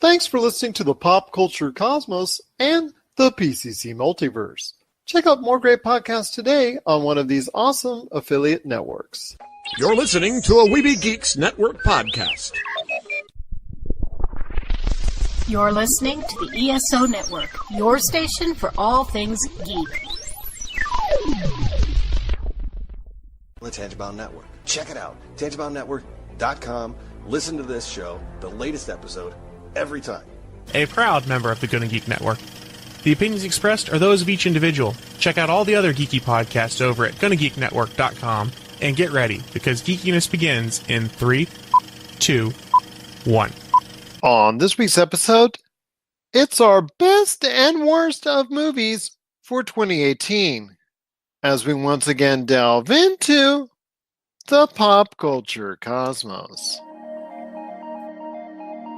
Thanks for listening to the Pop Culture Cosmos and the PCC Multiverse. Check out more great podcasts today on one of these awesome affiliate networks. You're listening to a Weeby Geeks Network podcast. You're listening to the ESO Network, your station for all things geek. The Tangibound Network. Check it out. TangiboundNetwork.com. Listen to this show, the latest episode, every time. A proud member of the Gonna Geek Network. The opinions expressed are those of each individual. Check out all the other geeky podcasts over at GonnaGeekNetwork.com and get ready, because geekiness begins in 3, 2, 1. On this week's episode, it's our best and worst of movies for 2018, as we once again delve into the pop culture cosmos.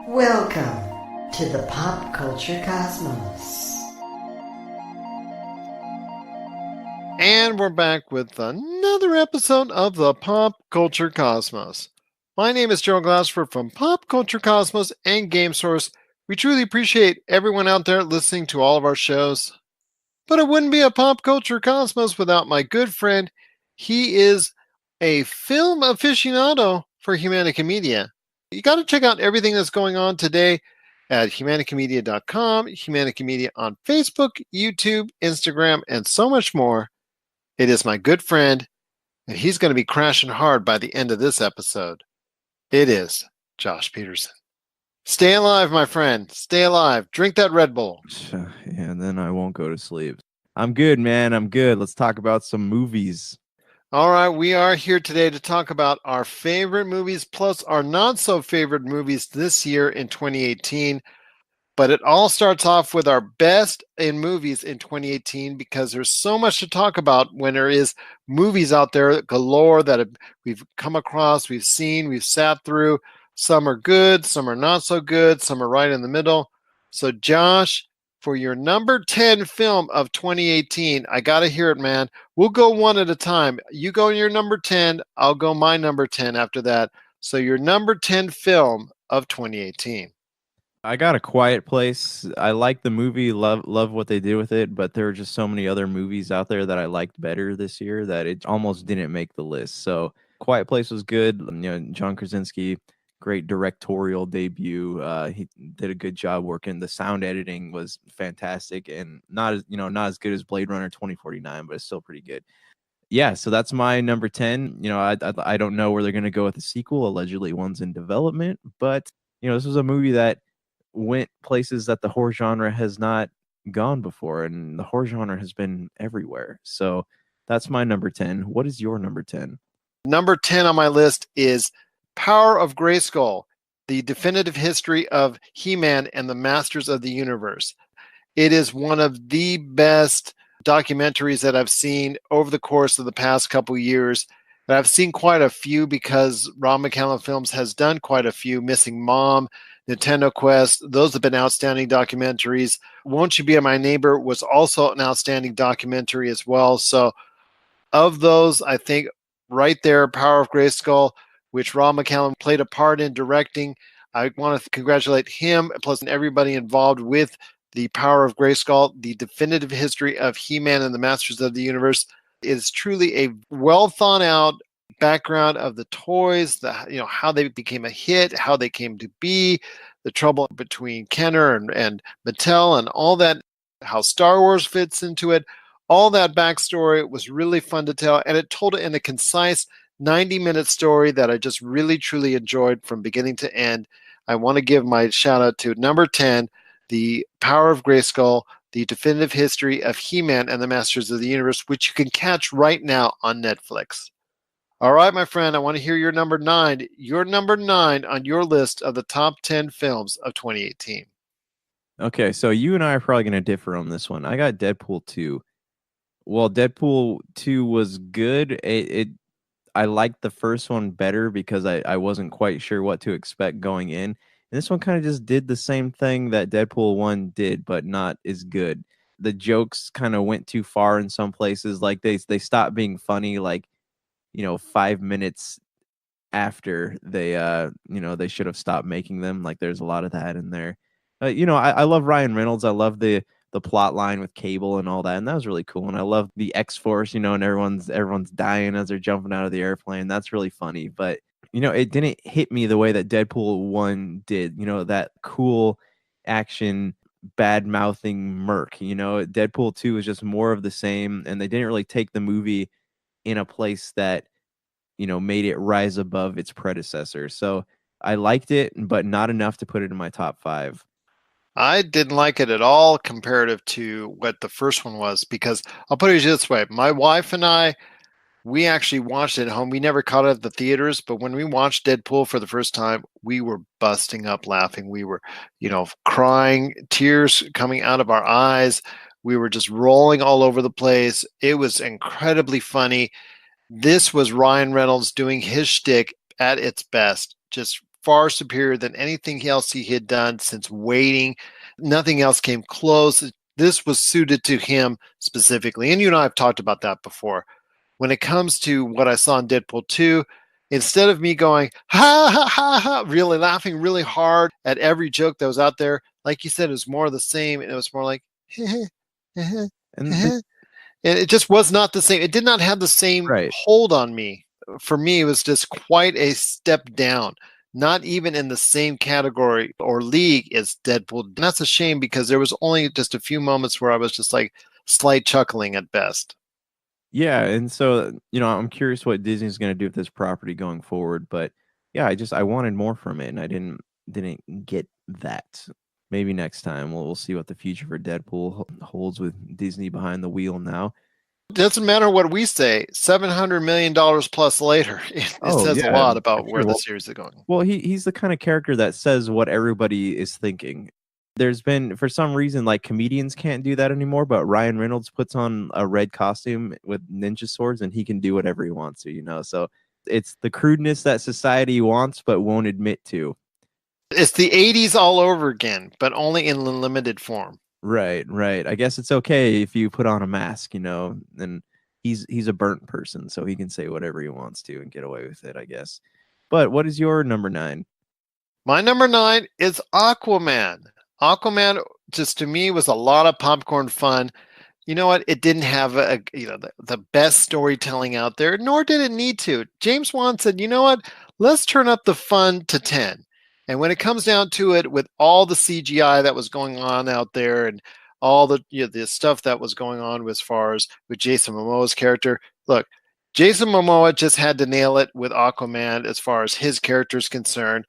Welcome to the Pop Culture Cosmos. And we're back with another episode of the Pop Culture Cosmos. My name is Joe Glassford from Pop Culture Cosmos and Game Source. We truly appreciate everyone out there listening to all of our shows. But it wouldn't be a Pop Culture Cosmos without my good friend. He is a film aficionado for Humanica Media. You got to check out everything that's going on today at humanicamedia.com, Humanica Media on Facebook, YouTube, Instagram, and so much more. It is my good friend, and he's going to be crashing hard by the end of this episode. It is Josh Peterson. Stay alive, my friend. Stay alive. Drink that Red Bull. Yeah, and then I won't go to sleep. I'm good, man. I'm good. Let's talk about some movies. All right, we are here today to talk about our favorite movies plus our not-so-favorite movies this year in 2018. But it all starts off with our best in movies in 2018 because there's so much to talk about when there is movies out there galore that we've come across, we've seen, we've sat through. Some are good, some are not so good, some are right in the middle. So Josh, for your number 10 film of 2018, I got to hear it, man. We'll go one at a time. You go your number 10, I'll go my number 10 after that. So your number 10 film of 2018. I got A Quiet Place. I like the movie, love what they did with it, but there are just so many other movies out there that I liked better this year that it almost didn't make the list. So Quiet Place was good. You know, John Krasinski, great directorial debut. He did a good job working. The sound editing was fantastic and not as good as Blade Runner 2049, but it's still pretty good. Yeah, so that's my number 10. You know, I don't know where they're going to go with the sequel. Allegedly, one's in development, but this was a movie that went places that the horror genre has not gone before, and the horror genre has been everywhere. So that's my number 10. What is your number 10? Number 10 on my list is Power of Grayskull, the definitive history of He-Man and the Masters of the Universe. It is one of the best documentaries that I've seen over the course of the past couple years. And I've seen quite a few because McCallum Films has done quite a few. Missing Mom, Nintendo Quest, those have been outstanding documentaries. Won't You Be My Neighbor was also an outstanding documentary as well. So of those, I think right there, Power of Grayskull, which McCallum played a part in directing. I want to congratulate him, plus everybody involved with the Power of Grayskull, the definitive history of He-Man and the Masters of the Universe. It is truly a well thought out background of the toys, how they became a hit, how they came to be, the trouble between Kenner and Mattel and all that, how Star Wars fits into it. All that backstory was really fun to tell, and it told it in a concise 90-minute story that I just really, truly enjoyed from beginning to end. I want to give my shout out to number 10, The Power of Grayskull, the definitive history of He-Man and the Masters of the Universe, which you can catch right now on Netflix. All right, my friend, I want to hear your number 9. Your number 9 on your list of the top 10 films of 2018. Okay, so you and I are probably going to differ on this one. I got Deadpool 2. Well, Deadpool 2 was good. I liked the first one better because I wasn't quite sure what to expect going in. And this one kind of just did the same thing that Deadpool 1 did, but not as good. The jokes kind of went too far in some places. Like they stopped being funny, 5 minutes after they should have stopped making them. Like there's a lot of that in there. I love Ryan Reynolds. I love the plot line with Cable and all that, and that was really cool. And I love the X-Force, and everyone's dying as they're jumping out of the airplane. That's really funny. But it didn't hit me the way that Deadpool 1 did. That cool action bad mouthing Merc. Deadpool 2 was just more of the same, and they didn't really take the movie in a place that made it rise above its predecessor. So I liked it, but not enough to put it in my top 5. I didn't like it at all comparative to what the first one was, because I'll put it this way. My wife and I, we actually watched it at home. We never caught it at the theaters, but when we watched Deadpool for the first time, we were busting up laughing. We were, crying, tears coming out of our eyes. We were just rolling all over the place. It was incredibly funny. This was Ryan Reynolds doing his shtick at its best, just far superior than anything else he had done since Waiting. Nothing else came close. This was suited to him specifically. And you and I have talked about that before. When it comes to what I saw in Deadpool 2, instead of me going, ha, ha, ha, ha, really laughing really hard at every joke that was out there, like you said, it was more of the same. And it was more like, and it just was not the same. It did not have the same hold on me. For me, it was just quite a step down. Not even in the same category or league as Deadpool. And that's a shame, because there was only just a few moments where I was just like slight chuckling at best. Yeah, and so I'm curious what Disney's going to do with this property going forward. But yeah, I wanted more from it, and I didn't get that. Maybe next time we'll see what the future for Deadpool holds with Disney behind the wheel now. Doesn't matter what we say. $700 million plus later, it says a lot about where the series is going. Well, he's the kind of character that says what everybody is thinking. There's been, for some reason, like comedians can't do that anymore, but Ryan Reynolds puts on a red costume with ninja swords and he can do whatever he wants to, So it's the crudeness that society wants but won't admit to. It's the 80s all over again, but only in limited form. Right. I guess it's okay if you put on a mask, and he's a burnt person, so he can say whatever he wants to and get away with it, I guess. But what is your number 9? My number 9 is Aquaman. Aquaman, just to me, was a lot of popcorn fun. You know what? It didn't have the best storytelling out there, nor did it need to. James Wan said, you know what? Let's turn up the fun to 10. And when it comes down to it, with all the CGI that was going on out there and all the the stuff that was going on as far as with Jason Momoa's character, look, Jason Momoa just had to nail it with Aquaman as far as his character is concerned.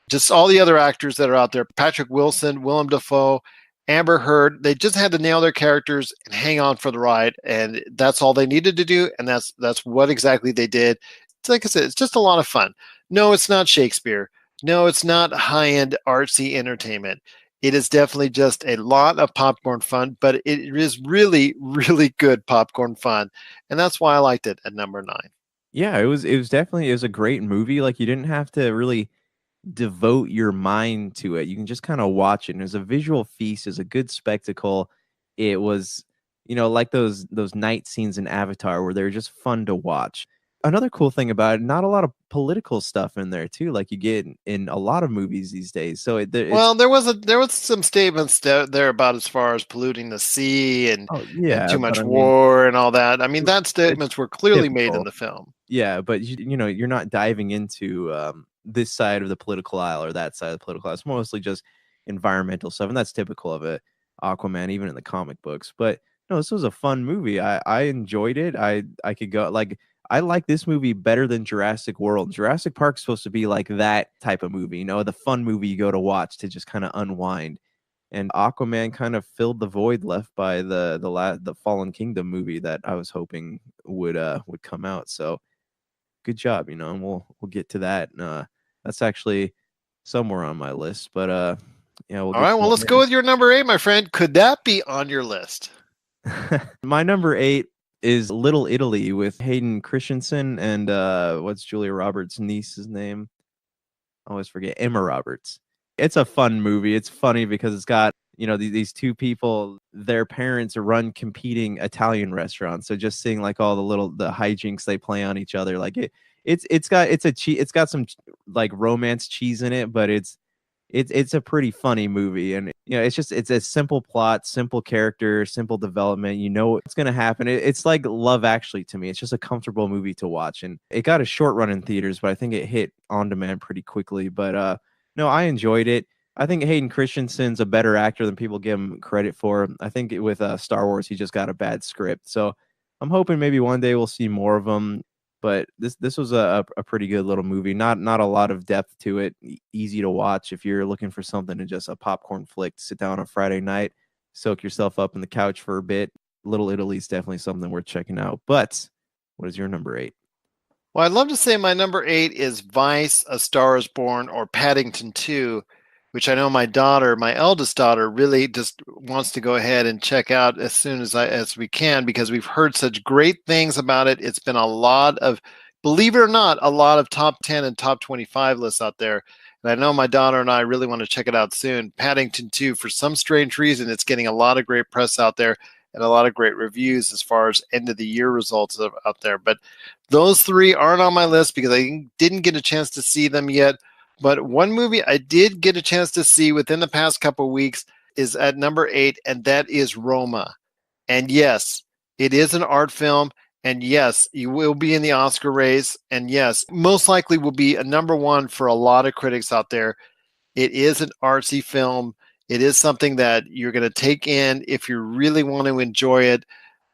Just all the other actors that are out there, Patrick Wilson, Willem Dafoe, Amber Heard, they just had to nail their characters and hang on for the ride. And that's all they needed to do. And that's what exactly they did. It's like I said, it's just a lot of fun. No, it's not Shakespeare. No, it's not high-end artsy entertainment. It is definitely just a lot of popcorn fun, but it is really, really good popcorn fun. And that's why I liked it at number 9. Yeah, it was definitely a great movie. Like, you didn't have to really devote your mind to it. You can just kind of watch it. And it was a visual feast. It was a good spectacle. It was, like those night scenes in Avatar where they're just fun to watch. Another cool thing about it, not a lot of political stuff in there too, like you get in a lot of movies these days. So there was some statements there about as far as polluting the sea and too much war and all that. I mean, that statements were clearly made in the film. Yeah, but you're not diving into this side of the political aisle or that side of the political aisle. It's mostly just environmental stuff, and that's typical of a Aquaman, even in the comic books. But no, this was a fun movie. I enjoyed it. I could go like. I like this movie better than Jurassic World. Jurassic Park's supposed to be like that type of movie, the fun movie you go to watch to just kind of unwind. And Aquaman kind of filled the void left by the Fallen Kingdom movie that I was hoping would come out. So good job, and we'll get to that. That's actually somewhere on my list, but yeah. All right, well, let's go with your number 8, my friend. Could that be on your list? My number 8 is Little Italy with Hayden Christensen and what's Julia Roberts' niece's name? I always forget. Emma Roberts. It's a fun movie. It's funny because it's got these two people. Their parents run competing Italian restaurants. So just seeing like all the hijinks they play on each other, like it's got some like romance cheese in it, but it's it's a pretty funny movie, and it's a simple plot, simple character, simple development. You know what's gonna happen. It's like Love Actually to me. It's just a comfortable movie to watch, and it got a short run in theaters, but I think it hit on demand pretty quickly. But no, I enjoyed it. I think Hayden Christensen's a better actor than people give him credit for. I think with Star Wars, he just got a bad script. So I'm hoping maybe one day we'll see more of him. But this was a pretty good little movie. Not a lot of depth to it. Easy to watch if you're looking for something to just a popcorn flick. Sit down on a Friday night, soak yourself up in the couch for a bit. Little Italy's definitely something worth checking out. But what is your number 8? Well, I'd love to say my number 8 is Vice, A Star Is Born, or Paddington 2, which I know my eldest daughter, really just wants to go ahead and check out as soon as we can, because we've heard such great things about it. It's been a lot of, believe it or not, a lot of top 10 and top 25 lists out there. And I know my daughter and I really want to check it out soon. Paddington 2, for some strange reason, it's getting a lot of great press out there and a lot of great reviews as far as end of the year results out there. But those 3 aren't on my list because I didn't get a chance to see them yet. But one movie I did get a chance to see within the past couple of weeks is at number 8, and that is Roma. And yes, it is an art film. And yes, you will be in the Oscar race. And yes, most likely will be a number 1 for a lot of critics out there. It is an artsy film. It is something that you're going to take in if you really want to enjoy it.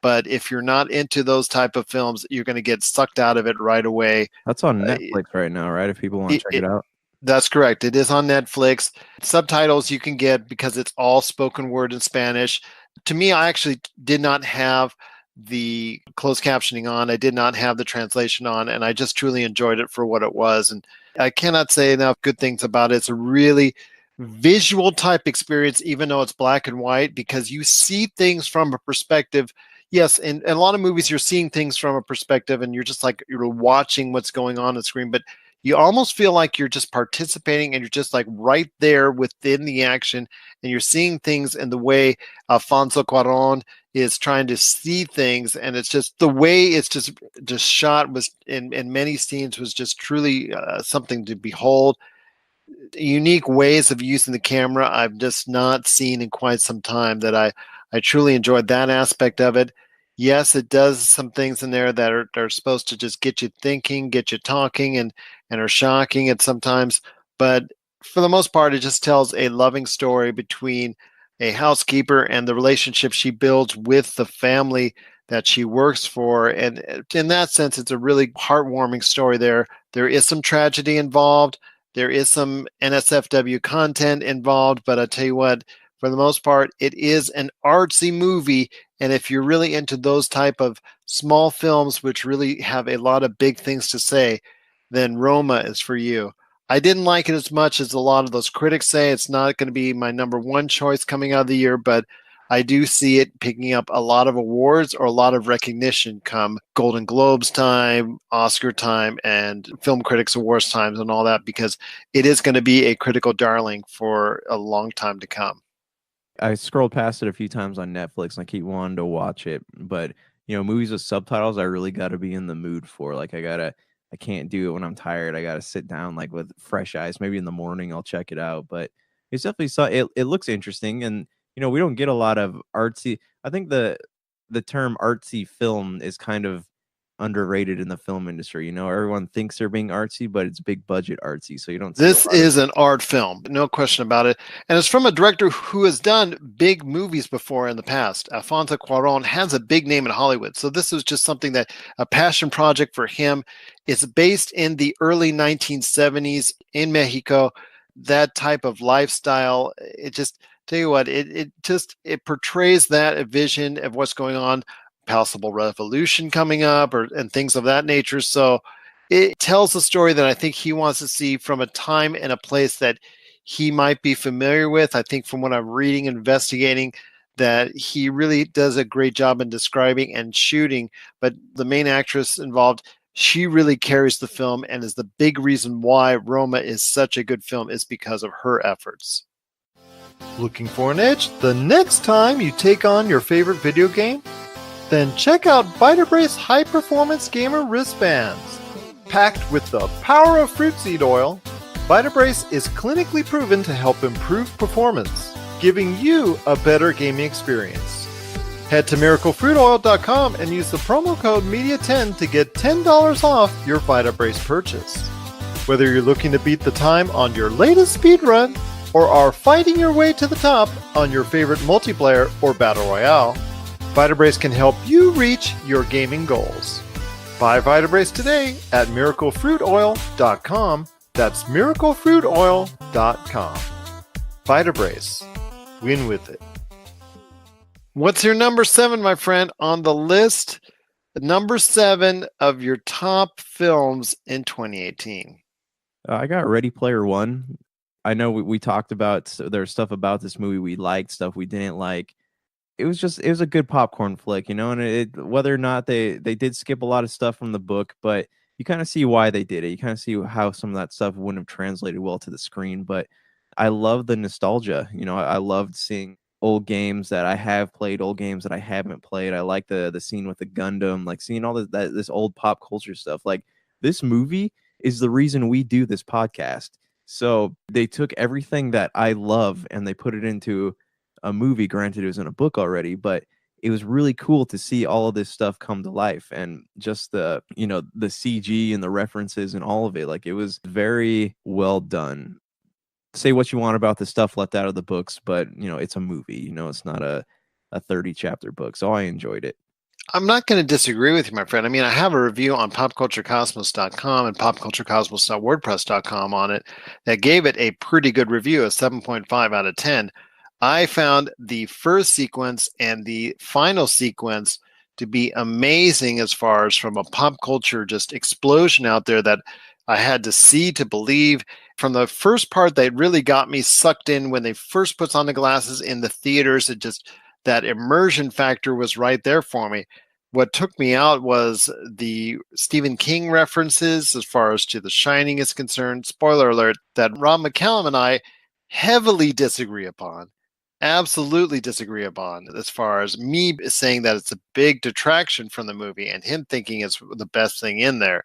But if you're not into those type of films, you're going to get sucked out of it right away. That's on Netflix right now, right? If people want to check it out. That's correct. It is on Netflix. Subtitles you can get because it's all spoken word in Spanish. To me, I actually did not have the closed captioning on. I did not have the translation on, and I just truly enjoyed it for what it was. And I cannot say enough good things about it. It's a really visual type experience, even though it's black and white, because you see things from a perspective. Yes, in a lot of movies, you're seeing things from a perspective, and you're just like you're watching what's going on the screen, but you almost feel like you're just participating and you're just like right there within the action, and you're seeing things in the way Alfonso Cuarón is trying to see things. And it's just the way it's just shot was in many scenes was just truly something to behold. Unique ways of using the camera I've just not seen in quite some time that I truly enjoyed that aspect of it. Yes, it does some things in there that are supposed to just get you thinking, get you talking, and are shocking at sometimes. But for the most part, it just tells a loving story between a housekeeper and the relationship she builds with the family that she works for. And in that sense, it's a really heartwarming story there. There is some tragedy involved. There is some NSFW content involved. But I tell you what, for the most part, it is an artsy movie. And if you're really into those type of small films, which really have a lot of big things to say, then Roma is for you. I didn't like it as much as a lot of those critics say. It's not going to be my number 1 choice coming out of the year, but I do see it picking up a lot of awards or a lot of recognition come Golden Globes time, Oscar time, and Film Critics Awards times and all that, because it is going to be a critical darling for a long time to come. I scrolled past it a few times on Netflix and I keep wanting to watch it, but movies with subtitles I really got to be in the mood for. Like I can't do it when I'm tired. I got to sit down like with fresh eyes. Maybe in the morning I'll check it out, but it's definitely it looks interesting. And we don't get a lot of artsy. I think the term artsy film is kind of underrated in the film industry. Everyone thinks they're being artsy, but it's big budget artsy. So you don't. This is an art film, no question about it. And it's from a director who has done big movies before in the past. Alfonso Cuarón has a big name in Hollywood. So this was just something that a passion project for him. It's based in the early 1970s in Mexico. That type of lifestyle, it just, tell you what, it portrays that vision of what's going on. Possible revolution coming up and things of that nature. So it tells a story that I think he wants to see from a time and a place that he might be familiar with. I think from what I'm reading and investigating, that he really does a great job in describing and shooting. But the main actress involved, she really carries the film and is the big reason why Roma is such a good film, is because of her efforts. Looking for an edge the next time you take on your favorite video game? Then check out Vitabrace high-performance gamer wristbands. Packed with the power of fruit seed oil, Vitabrace is clinically proven to help improve performance, giving you a better gaming experience. Head to miraclefruitoil.com and use the promo code MEDIA10 to get $10 off your Vitabrace purchase. Whether you're looking to beat the time on your latest speedrun or are fighting your way to the top on your favorite multiplayer or battle royale, Vitabrace can help you reach your gaming goals. Buy Vitabrace today at miraclefruitoil.com. That's miraclefruitoil.com. Vitabrace. Win with it. What's your number 7, my friend, on the list? Number 7 of your top films in 2018. I got Ready Player One. I know we talked about, there's stuff about this movie we liked, stuff we didn't like. It was a good popcorn flick, and whether or not they did skip a lot of stuff from the book, but you kind of see why they did it. You kind of see how some of that stuff wouldn't have translated well to the screen, but I love the nostalgia. I loved seeing old games that I have played, old games that I haven't played. I like the scene with the Gundam, like seeing all this old pop culture stuff. Like, this movie is the reason we do this podcast. So they took everything that I love and they put it into a movie. Granted, it was in a book already, but it was really cool to see all of this stuff come to life, and just the CG and the references and all of it. Like, it was very well done. Say what you want about the stuff left out of the books, but it's a movie. It's not a 30 chapter book, so I enjoyed it. I'm not going to disagree with you, my friend. I mean, I have a review on popculturecosmos.com and popculturecosmos.wordpress.com on it that gave it a pretty good review, a 7.5 out of 10. I found the first sequence and the final sequence to be amazing, as far as from a pop culture just explosion out there that I had to see to believe. From the first part, they really got me sucked in when they first puts on the glasses in the theaters. That immersion factor was right there for me. What took me out was the Stephen King references as far as to The Shining is concerned. Spoiler alert, that Rob McCallum and I heavily disagree upon. Absolutely disagree upon, as far as me saying that it's a big detraction from the movie and him thinking it's the best thing in there.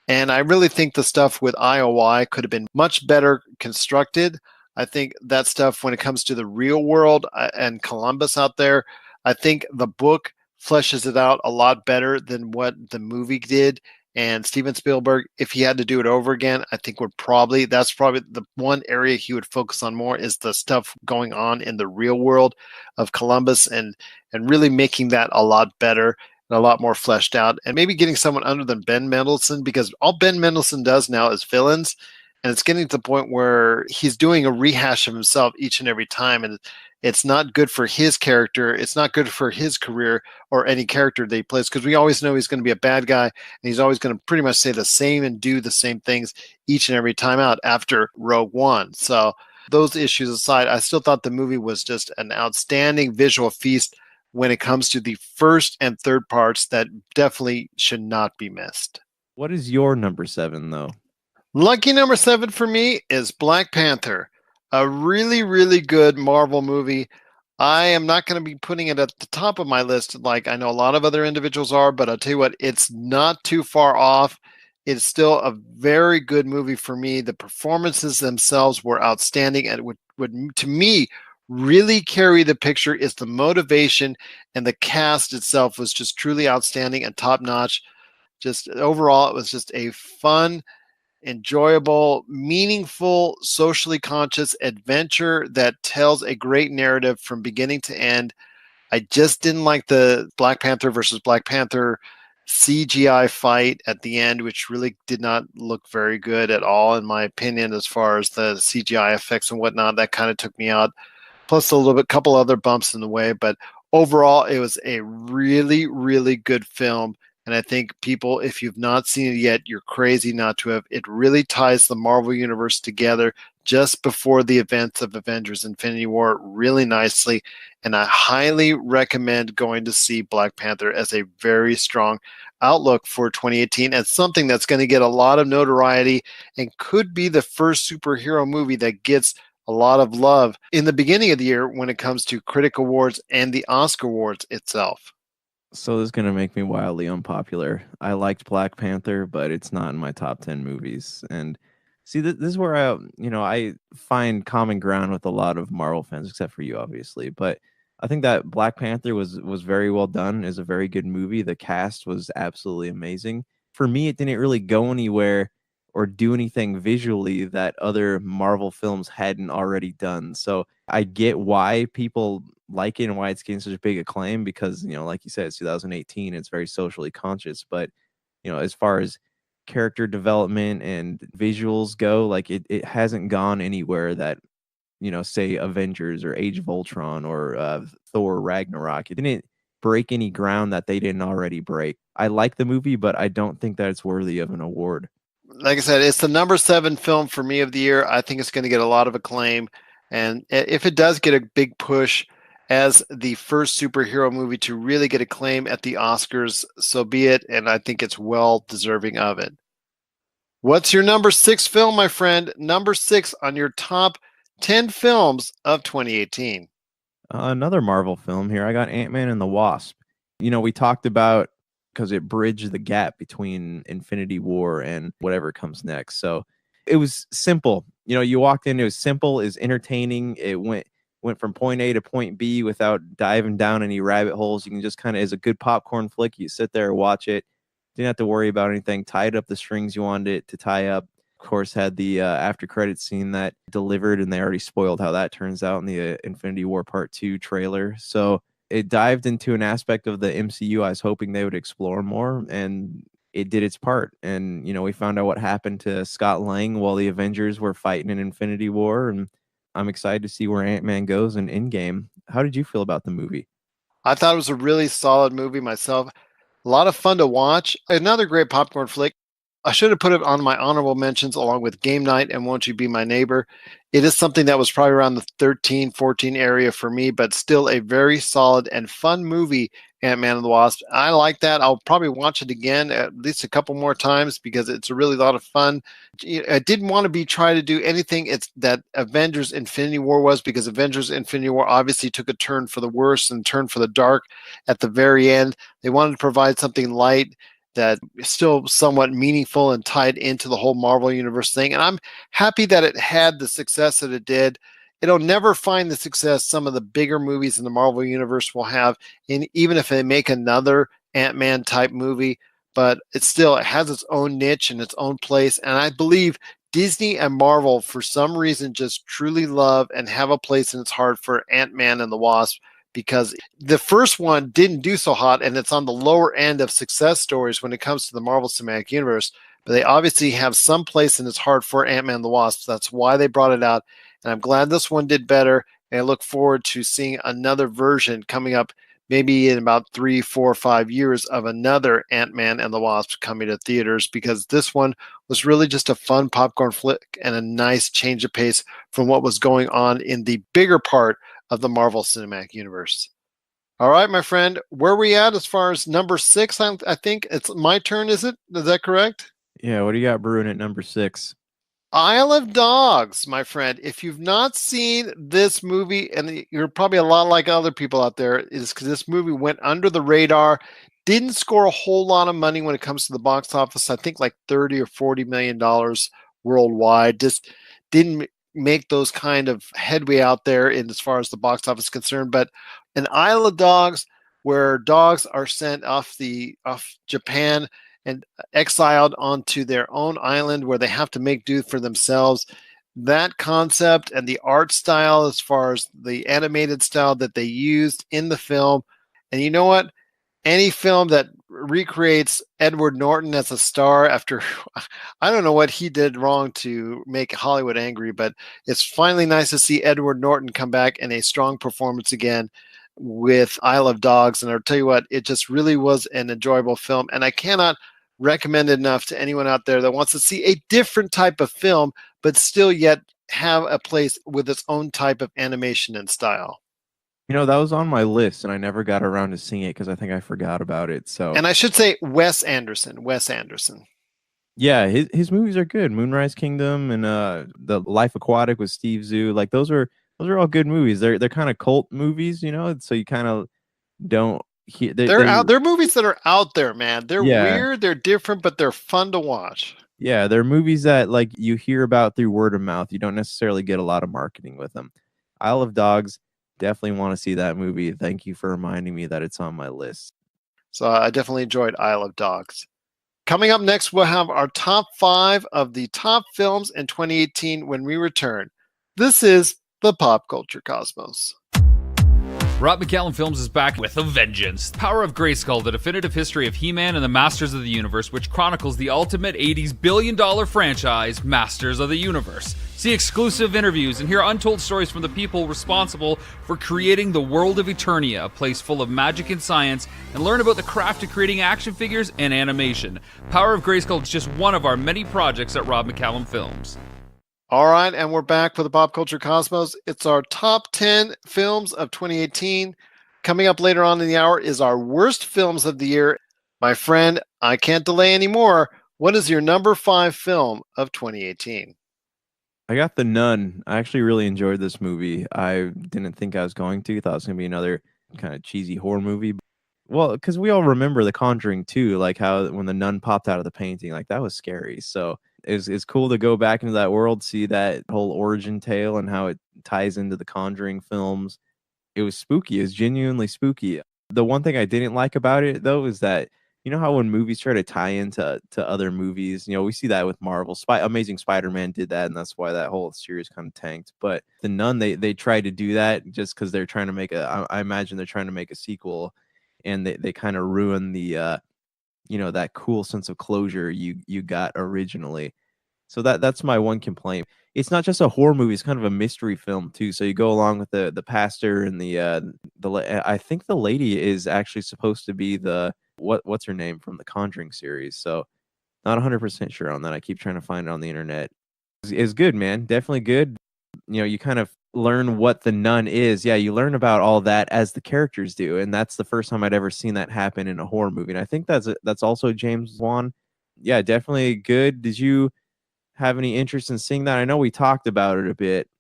And I really think the stuff with IOI could have been much better constructed. I think that stuff, when it comes to the real world and Columbus out there, I think the book fleshes it out a lot better than what the movie did. And Steven Spielberg, if he had to do it over again, I think that's probably the one area he would focus on more, is the stuff going on in the real world of Columbus, and really making that a lot better and a lot more fleshed out, and maybe getting someone other than Ben Mendelsohn, because all Ben Mendelsohn does now is villains, and it's getting to the point where he's doing a rehash of himself each and every time, and it's not good for his character. It's not good for his career or any character that he plays, because we always know he's going to be a bad guy, and he's always going to pretty much say the same and do the same things each and every time out after Rogue One. So those issues aside, I still thought the movie was just an outstanding visual feast when it comes to the first and third parts that definitely should not be missed. What is your number 7, though? Lucky number 7 for me is Black Panther, a really, really good Marvel movie. I am not going to be putting it at the top of my list like I know a lot of other individuals are, but I'll tell you what, it's not too far off. It's still a very good movie for me. The performances themselves were outstanding, and would to me really carry the picture is the motivation, and the cast itself was just truly outstanding and top notch. Just overall, it was just a fun, enjoyable, meaningful, socially conscious adventure that tells a great narrative from beginning to end. I just didn't like the Black Panther versus Black Panther CGI fight at the end, which really did not look very good at all, in my opinion, as far as the CGI effects and whatnot. That kind of took me out. Plus couple other bumps in the way, but overall, it was a really, really good film. And I think people, if you've not seen it yet, you're crazy not to have. It really ties the Marvel Universe together just before the events of Avengers Infinity War really nicely. And I highly recommend going to see Black Panther as a very strong outlook for 2018, and something that's going to get a lot of notoriety and could be the first superhero movie that gets a lot of love in the beginning of the year when it comes to critic awards and the Oscar awards itself. So this is going to make me wildly unpopular. I liked Black Panther, but it's not in my top 10 movies. And See, this is where I find common ground with a lot of Marvel fans, except for you, obviously. But I think that Black Panther was very well done. Is a very good movie. The cast was absolutely amazing. For me, it didn't really go anywhere or do anything visually that other Marvel films hadn't already done. So I get why people like it and why it's getting such big acclaim because, like you said, it's 2018. It's very socially conscious. But, as far as character development and visuals go, like it hasn't gone anywhere that, say Avengers or Age of Ultron or Thor Ragnarok. It didn't break any ground that they didn't already break. I like the movie, but I don't think that it's worthy of an award. Like I said, it's the number 7 film for me of the year. I think it's going to get a lot of acclaim. And if it does get a big push as the first superhero movie to really get acclaim at the Oscars, so be it. And I think it's well deserving of it. What's your number 6 film, my friend? Number 6 on your top 10 films of 2018. Another Marvel film here. I got Ant-Man and the Wasp. We talked about because it bridged the gap between Infinity War and whatever comes next. So it was simple. You walked in, it was simple, is entertaining. It went from point A to point B without diving down any rabbit holes. You can just kind of, as a good popcorn flick, you sit there, watch it. Didn't have to worry about anything. Tied up the strings you wanted it to tie up. Of course, had the after credit scene that delivered, and they already spoiled how that turns out in the Infinity War Part 2 trailer. So it dived into an aspect of the MCU I was hoping they would explore more, and it did its part. And, we found out what happened to Scott Lang while the Avengers were fighting in Infinity War, and I'm excited to see where Ant-Man goes in Endgame. How did you feel about the movie? I thought it was a really solid movie myself. A lot of fun to watch. Another great popcorn flick. I should have put it on my honorable mentions along with Game Night and Won't You Be My Neighbor. It is something that was probably around the 13, 14 area for me, but still a very solid and fun movie, Ant-Man and the Wasp. I like that. I'll probably watch it again at least a couple more times because it's a really lot of fun. I didn't want to try to do anything that Avengers Infinity War was, because Avengers Infinity War obviously took a turn for the worse and turn for the dark at the very end. They wanted to provide something light that is still somewhat meaningful and tied into the whole Marvel Universe thing. And I'm happy that it had the success that it did. It'll never find the success some of the bigger movies in the Marvel Universe will have, even if they make another Ant-Man type movie. But it has its own niche and its own place. And I believe Disney and Marvel, for some reason, just truly love and have a place in its heart for Ant-Man and the Wasp, because the first one didn't do so hot, and it's on the lower end of success stories when it comes to the Marvel Cinematic Universe. But they obviously have some place in its heart for Ant-Man and the Wasp. That's why they brought it out. And I'm glad this one did better. And I look forward to seeing another version coming up, maybe in about 3, 4, 5 years, of another Ant-Man and the Wasp coming to theaters, because this one was really just a fun popcorn flick and a nice change of pace from what was going on in the bigger part of the Marvel Cinematic Universe. All right, my friend, where are we at as far as number 6? I think it's my turn, is it? Is that correct? Yeah, what do you got brewing at number 6? Isle of Dogs, my friend. If you've not seen this movie, and you're probably a lot like other people out there, is because this movie went under the radar, didn't score a whole lot of money when it comes to the box office. I think like $30 or $40 million worldwide. Just didn't make those kind of headway out there in as far as the box office is concerned. But an Isle of Dogs, where dogs are sent off Japan and exiled onto their own island where they have to make do for themselves. That concept and the art style, as far as the animated style that they used in the film. And you know what? Any film that recreates Edward Norton as a star after, I don't know what he did wrong to make Hollywood angry, but it's finally nice to see Edward Norton come back in a strong performance again with Isle of Dogs. And I'll tell you what, it just really was an enjoyable film. And I cannot recommend it enough to anyone out there that wants to see a different type of film, but still yet have a place with its own type of animation and style. That was on my list, and I never got around to seeing it because I think I forgot about it. So, and I should say Wes Anderson. Yeah, his movies are good. Moonrise Kingdom and the Life Aquatic with Steve Zissou. Like those are all good movies. They're kind of cult movies, so you kind of don't. They're movies that are out there, man. They're weird, they're different, but they're fun to watch. Yeah, they're movies that like you hear about through word of mouth. You don't necessarily get a lot of marketing with them. Isle of Dogs, definitely want to see that movie. Thank you for reminding me that it's on my list. So I definitely enjoyed Isle of Dogs. Coming up next, we'll have our top 5 of the top films in 2018 when we return. This is the Pop Culture Cosmos. Rob McCallum Films is back with a vengeance. Power of Grayskull, the definitive history of He-Man and the Masters of the Universe, which chronicles the ultimate 80s billion-dollar franchise, Masters of the Universe. See exclusive interviews and hear untold stories from the people responsible for creating the world of Eternia, a place full of magic and science, and learn about the craft of creating action figures and animation. Power of Grayskull is just one of our many projects at Rob McCallum Films. All right, and we're back with the Pop Culture Cosmos. It's our top 10 films of 2018. Coming up later on in the hour is our worst films of the year. My friend, I can't delay anymore. What is your number 5 film of 2018? I got The Nun. I actually really enjoyed this movie. I didn't think I was going to. Thought it was going to be another kind of cheesy horror movie. Well, because we all remember The Conjuring too, like how when the nun popped out of the painting, like that was scary. So it's cool to go back into that world, see that whole origin tale and how it ties into the Conjuring films. It was spooky. It was genuinely spooky. The one thing I didn't like about it, though, is that you know how when movies try to tie into other movies, you know, we see that with Marvel. Amazing Spider-Man did that, and that's why that whole series kind of tanked. But The Nun, they tried to do that just because they're trying to make I imagine they're trying to make a sequel, and they kind of ruin the that cool sense of closure you got originally. So that's my one complaint. It's not just a horror movie; it's kind of a mystery film too. So you go along with the pastor and I think the lady is actually supposed to be the what's her name from the Conjuring series. So not 100% sure on that. I keep trying to find it on the internet. It's good, man. Definitely good. You know, you kind of learn what the nun is. Yeah, you learn about all that as the characters do, and that's the first time I'd ever seen that happen in a horror movie. And I think that's also James Wan. Yeah, definitely good. Did you have any interest in seeing that? I know we talked about it a bit.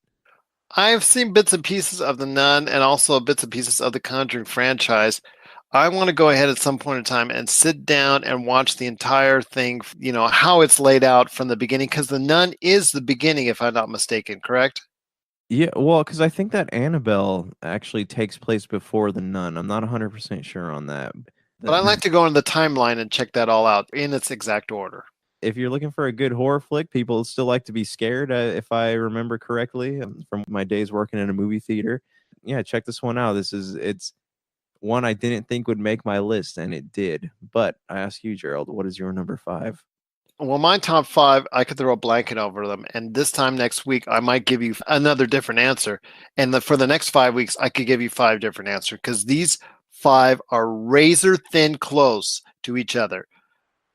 I've seen bits and pieces of The Nun and also bits and pieces of the Conjuring franchise. I want to go ahead at some point in time and sit down and watch the entire thing, you know, how it's laid out from the beginning, because The Nun is the beginning, if I'm not mistaken, correct? Yeah, well, because I think that Annabelle actually takes place before the Nun. I'm not 100% sure on that. But I like to go into the timeline and check that all out in its exact order. If you're looking for a good horror flick, people still like to be scared, if I remember correctly, from my days working in a movie theater. Yeah, check this one out. It's one I didn't think would make my list, and it did. But I ask you, Gerald, what is your number 5? Well, my top 5, I could throw a blanket over them. And this time next week, I might give you another different answer. And for the next 5 weeks, I could give you 5 different answers, because these 5 are razor thin close to each other.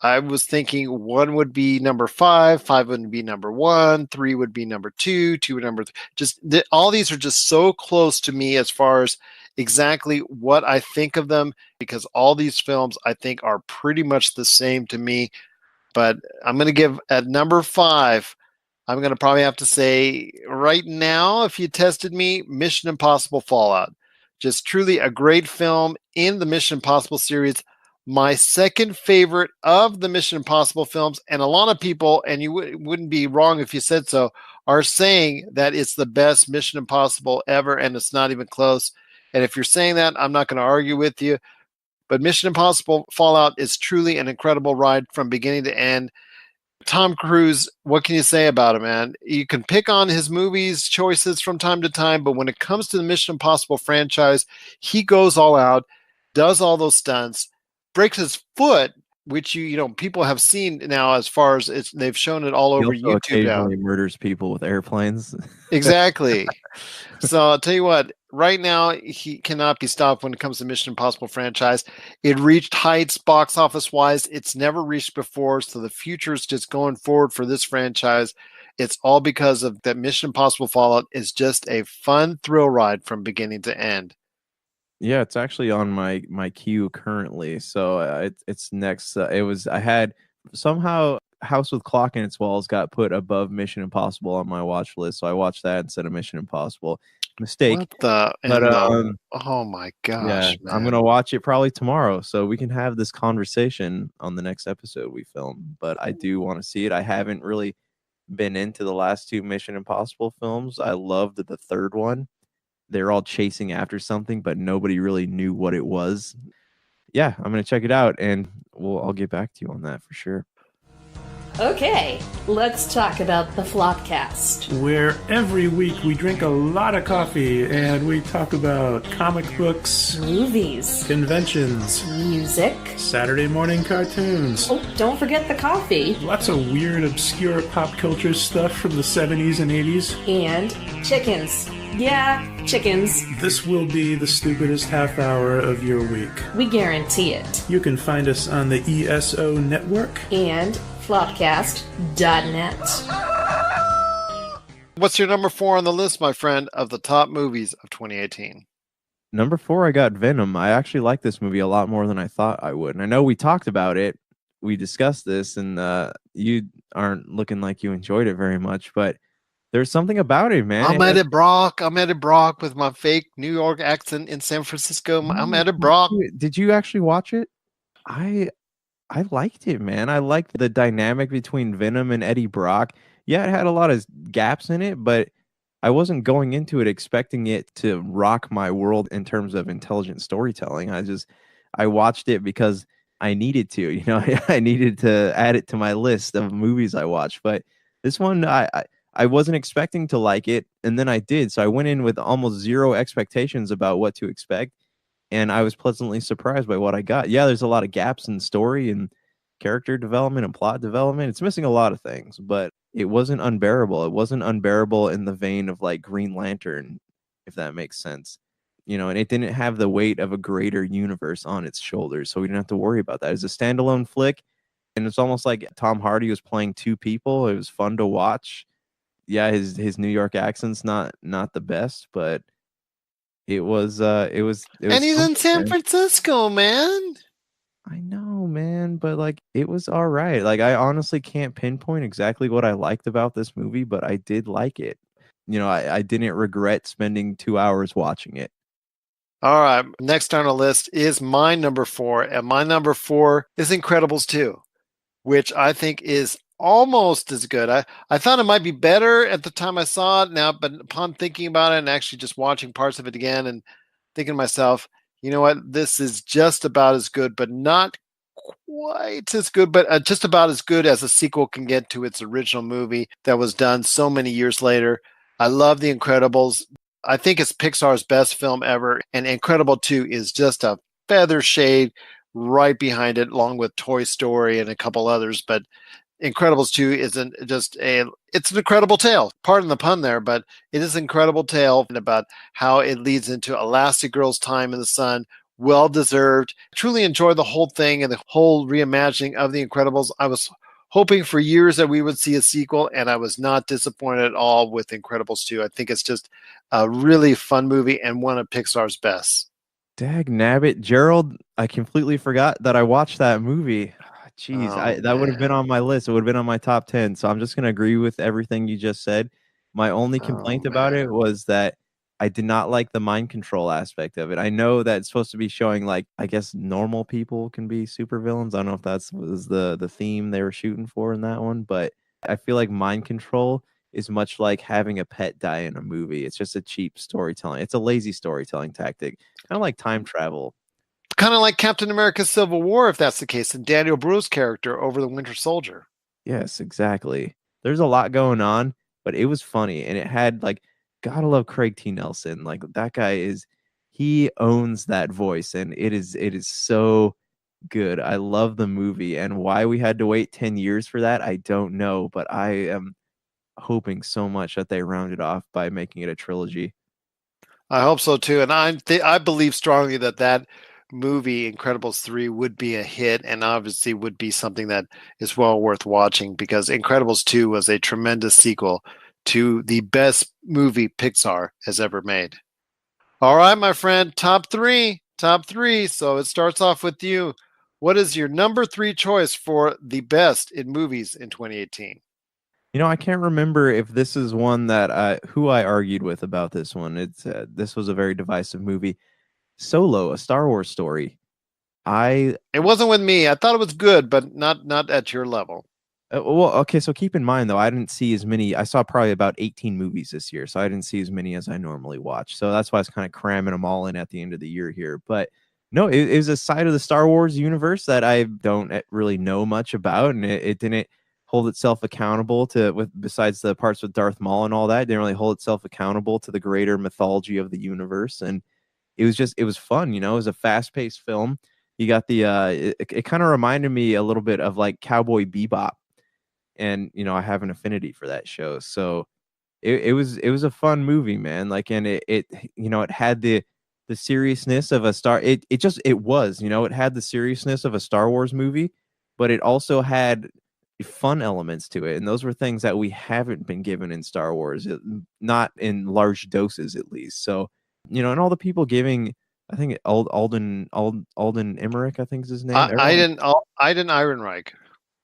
I was thinking 1 would be number 5, 5 would be number 1, 3 would be number 2, 2 would number 3. All these are just so close to me as far as exactly what I think of them, because all these films I think are pretty much the same to me. But I'm going to give at number 5, I'm going to probably have to say right now, if you tested me, Mission Impossible Fallout. Just truly a great film in the Mission Impossible series. My second favorite of the Mission Impossible films, and a lot of people, and you wouldn't be wrong if you said so, are saying that it's the best Mission Impossible ever, and it's not even close. And if you're saying that, I'm not going to argue with you. But Mission Impossible Fallout is truly an incredible ride from beginning to end. Tom Cruise, what can you say about him, man? You can pick on his movies choices from time to time, but when it comes to the Mission Impossible franchise, he goes all out, does all those stunts, breaks his foot, which people have seen now, as far as they've shown it all over YouTube occasionally murders people with airplanes. Exactly. So I'll tell you what, right now he cannot be stopped when it comes to Mission Impossible franchise. It reached heights box office wise it's never reached before. So the future is just going forward for this franchise. It's all because of that. Mission Impossible Fallout is just a fun thrill ride from beginning to end. Yeah, it's actually on my queue currently. So it's next. I had somehow House with Clock in its Walls got put above Mission Impossible on my watch list. So I watched that instead of Mission Impossible. mistake. What the? But Oh my yeah, gosh, I'm man. gonna watch it probably tomorrow, so we can have this conversation on the next episode we film. But I do want to see it. I haven't really been into the last two Mission Impossible films. I loved the third one. They're all chasing after something, but nobody really knew what it was. Yeah, I'm gonna check it out, and I'll get back to you on that for sure. Okay, let's talk about the Flopcast. Where every week we drink a lot of coffee and we talk about comic books, Movies, conventions, music. Saturday morning cartoons. Oh, don't forget the coffee. Lots of weird, obscure pop culture stuff from the 70s and 80s. And chickens. Yeah, chickens. This will be the stupidest half hour of your week. We guarantee it. You can find us on the ESO network. And flopcast.net. What's your number 4 on the list, my friend, of the top movies of 2018? Number 4, I got Venom. I actually like this movie a lot more than I thought I would. And I know we talked about it. We discussed this, and you aren't looking like you enjoyed it very much, but there's something about it, man. I'm Eddie Brock. I'm Eddie Brock with my fake New York accent in San Francisco. I'm Eddie Brock. Did you actually watch it? I liked it, man. I liked the dynamic between Venom and Eddie Brock. Yeah, it had a lot of gaps in it, but I wasn't going into it expecting it to rock my world in terms of intelligent storytelling. I watched it because I needed to, you know, I needed to add it to my list of movies I watched. But this one, I wasn't expecting to like it, and then I did. So I went in with almost zero expectations about what to expect, and I was pleasantly surprised by what I got. Yeah, there's a lot of gaps in story and character development and plot development. It's missing a lot of things, but it wasn't unbearable. It wasn't unbearable in the vein of like Green Lantern, if that makes sense. You know, and it didn't have the weight of a greater universe on its shoulders, so we didn't have to worry about that. It's a standalone flick, and it's almost like Tom Hardy was playing two people. It was fun to watch. Yeah, his New York accent's not the best, but it was And he's in San Francisco, man. I know, man, but like it was all right. Like I honestly can't pinpoint exactly what I liked about this movie, but I did like it. You know, I didn't regret spending 2 hours watching it. All right, next on our list is my number 4, and my number 4 is Incredibles 2, which I think is almost as good. I thought it might be better at the time I saw it now, but upon thinking about it and actually just watching parts of it again and thinking to myself, you know what, this is just about as good, but not quite as good, but just about as good as a sequel can get to its original movie that was done so many years later. I love The Incredibles. I think it's Pixar's best film ever, and Incredible 2 is just a feather shade right behind it, along with Toy Story and a couple others, but Incredibles 2 isn't just it's an incredible tale. Pardon the pun there, but it is an incredible tale about how it leads into Elastigirl's time in the sun. Well deserved. Truly enjoyed the whole thing and the whole reimagining of The Incredibles. I was hoping for years that we would see a sequel, and I was not disappointed at all with Incredibles 2. I think it's just a really fun movie and one of Pixar's best. Dag nabbit, Gerald, I completely forgot that I watched that movie. Jeez, that would have been on my list. It would have been on my top 10. So I'm just going to agree with everything you just said. My only complaint about it was that I did not like the mind control aspect of it. I know that it's supposed to be showing, like, I guess normal people can be supervillains. I don't know if that was the theme they were shooting for in that one, but I feel like mind control is much like having a pet die in a movie. It's just a cheap storytelling. It's a lazy storytelling tactic, kind of like time travel. Kind of like Captain America Civil War, if that's the case, and Daniel Bru's character over the Winter Soldier. Yes, exactly. There's a lot going on, but it was funny, and it had, like, gotta love Craig T. Nelson. Like, that guy he owns that voice, and it is so good. I love the movie, and why we had to wait 10 years for that, I don't know, but I am hoping so much that they round it off by making it a trilogy. I hope so too, and I believe strongly that movie Incredibles 3 would be a hit, and obviously would be something that is well worth watching, because Incredibles 2 was a tremendous sequel to the best movie Pixar has ever made. All right, my friend, top three. So it starts off with you. What is your number 3 choice for the best in movies in 2018? I can't remember if this is one that who I argued with about this one. This was a very divisive movie. Solo, a Star Wars story. I It wasn't with me. I thought it was good, but not at your level. Well, okay, so keep in mind though, I didn't see as many. I saw probably about 18 movies this year, so I didn't see as many as I normally watch. So that's why I was kind of cramming them all in at the end of the year here. But no, it was a side of the Star Wars universe that I don't really know much about, and it didn't hold itself accountable to with besides the parts with Darth Maul and all that. It didn't really hold itself accountable to the greater mythology of the universe, and it was fun. It was a fast paced film. You got the it kind of reminded me a little bit of like Cowboy Bebop, and I have an affinity for that show. So it was a fun movie, man. Like, and it had the seriousness of a star. It had the seriousness of a Star Wars movie, but it also had fun elements to it, and those were things that we haven't been given in Star Wars, not in large doses at least. So and all the people giving, I think Alden Emmerich, I think is his name. I didn't Ehrenreich.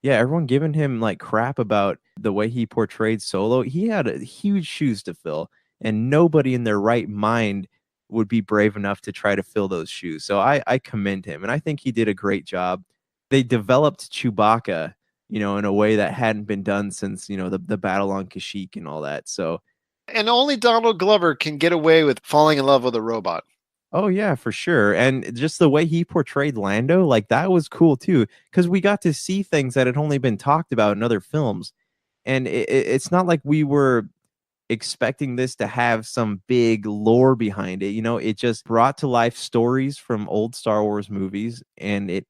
Yeah, everyone giving him like crap about the way he portrayed Solo. He had huge shoes to fill, and nobody in their right mind would be brave enough to try to fill those shoes. So I commend him, and I think he did a great job. They developed Chewbacca, in a way that hadn't been done since, the battle on Kashyyyk and all that. So, And only Donald Glover can get away with falling in love with a robot. oh yeah, for sure. And just the way he portrayed Lando, like that was cool too, because we got to see things that had only been talked about in other films. And it's not like we were expecting this to have some big lore behind it. It just brought to life stories from old Star Wars movies, and it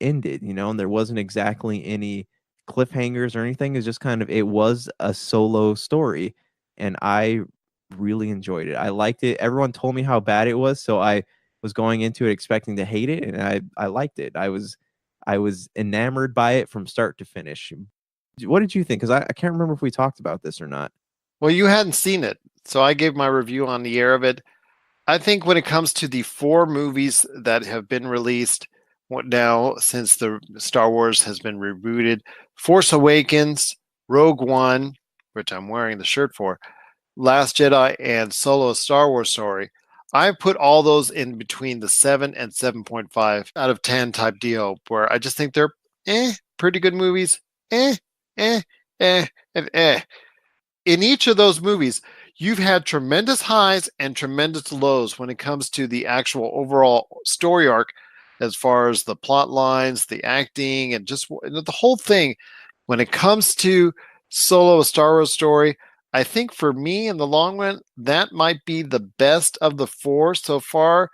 ended, and there wasn't exactly any cliffhangers or anything. It's just it was a solo story, and I really enjoyed it. I liked it. Everyone told me how bad it was, so I was going into it expecting to hate it, and I liked it. I was enamored by it from start to finish. What did you think? Because I can't remember if we talked about this or not. Well, you hadn't seen it, so I gave my review on the air of it. I think when it comes to the 4 movies that have been released now since the Star Wars has been rebooted, Force Awakens, Rogue One, which I'm wearing the shirt for, Last Jedi, and Solo Star Wars Story, I put all those in between the 7 and 7.5 out of 10 type deal, where I just think they're pretty good movies. And in each of those movies, you've had tremendous highs and tremendous lows when it comes to the actual overall story arc, as far as the plot lines, the acting, and just the whole thing. When it comes to Solo, a Star Wars Story, I think for me in the long run, that might be the best of the 4 so far.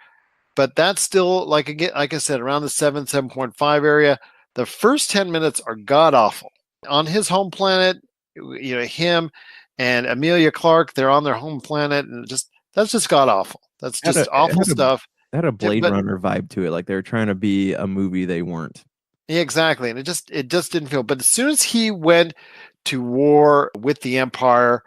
But that's still, like I said, around the 7.5 area. The first 10 minutes are god awful. On his home planet, him and Amelia Clark, they're on their home planet, and that's just god awful. That's just awful stuff. It had a Blade Runner vibe to it, like they were trying to be a movie they weren't. Yeah, exactly, and it just didn't feel. But as soon as he went to war with the Empire,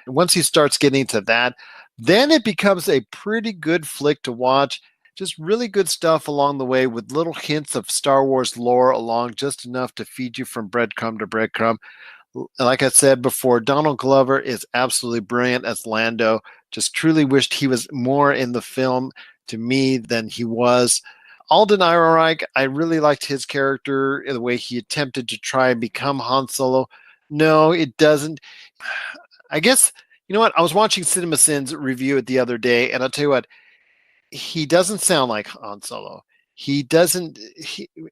once he starts getting to that, then it becomes a pretty good flick to watch. Just really good stuff along the way, with little hints of Star Wars lore along, just enough to feed you from breadcrumb to breadcrumb. Like I said before, Donald Glover is absolutely brilliant as Lando. Just truly wished he was more in the film to me than he was. Alden Ehrenreich, I really liked his character, the way he attempted to try and become Han Solo. No, it doesn't. I guess, you know what? I was watching CinemaSins review it the other day, and I'll tell you what, he doesn't sound like Han Solo. He doesn't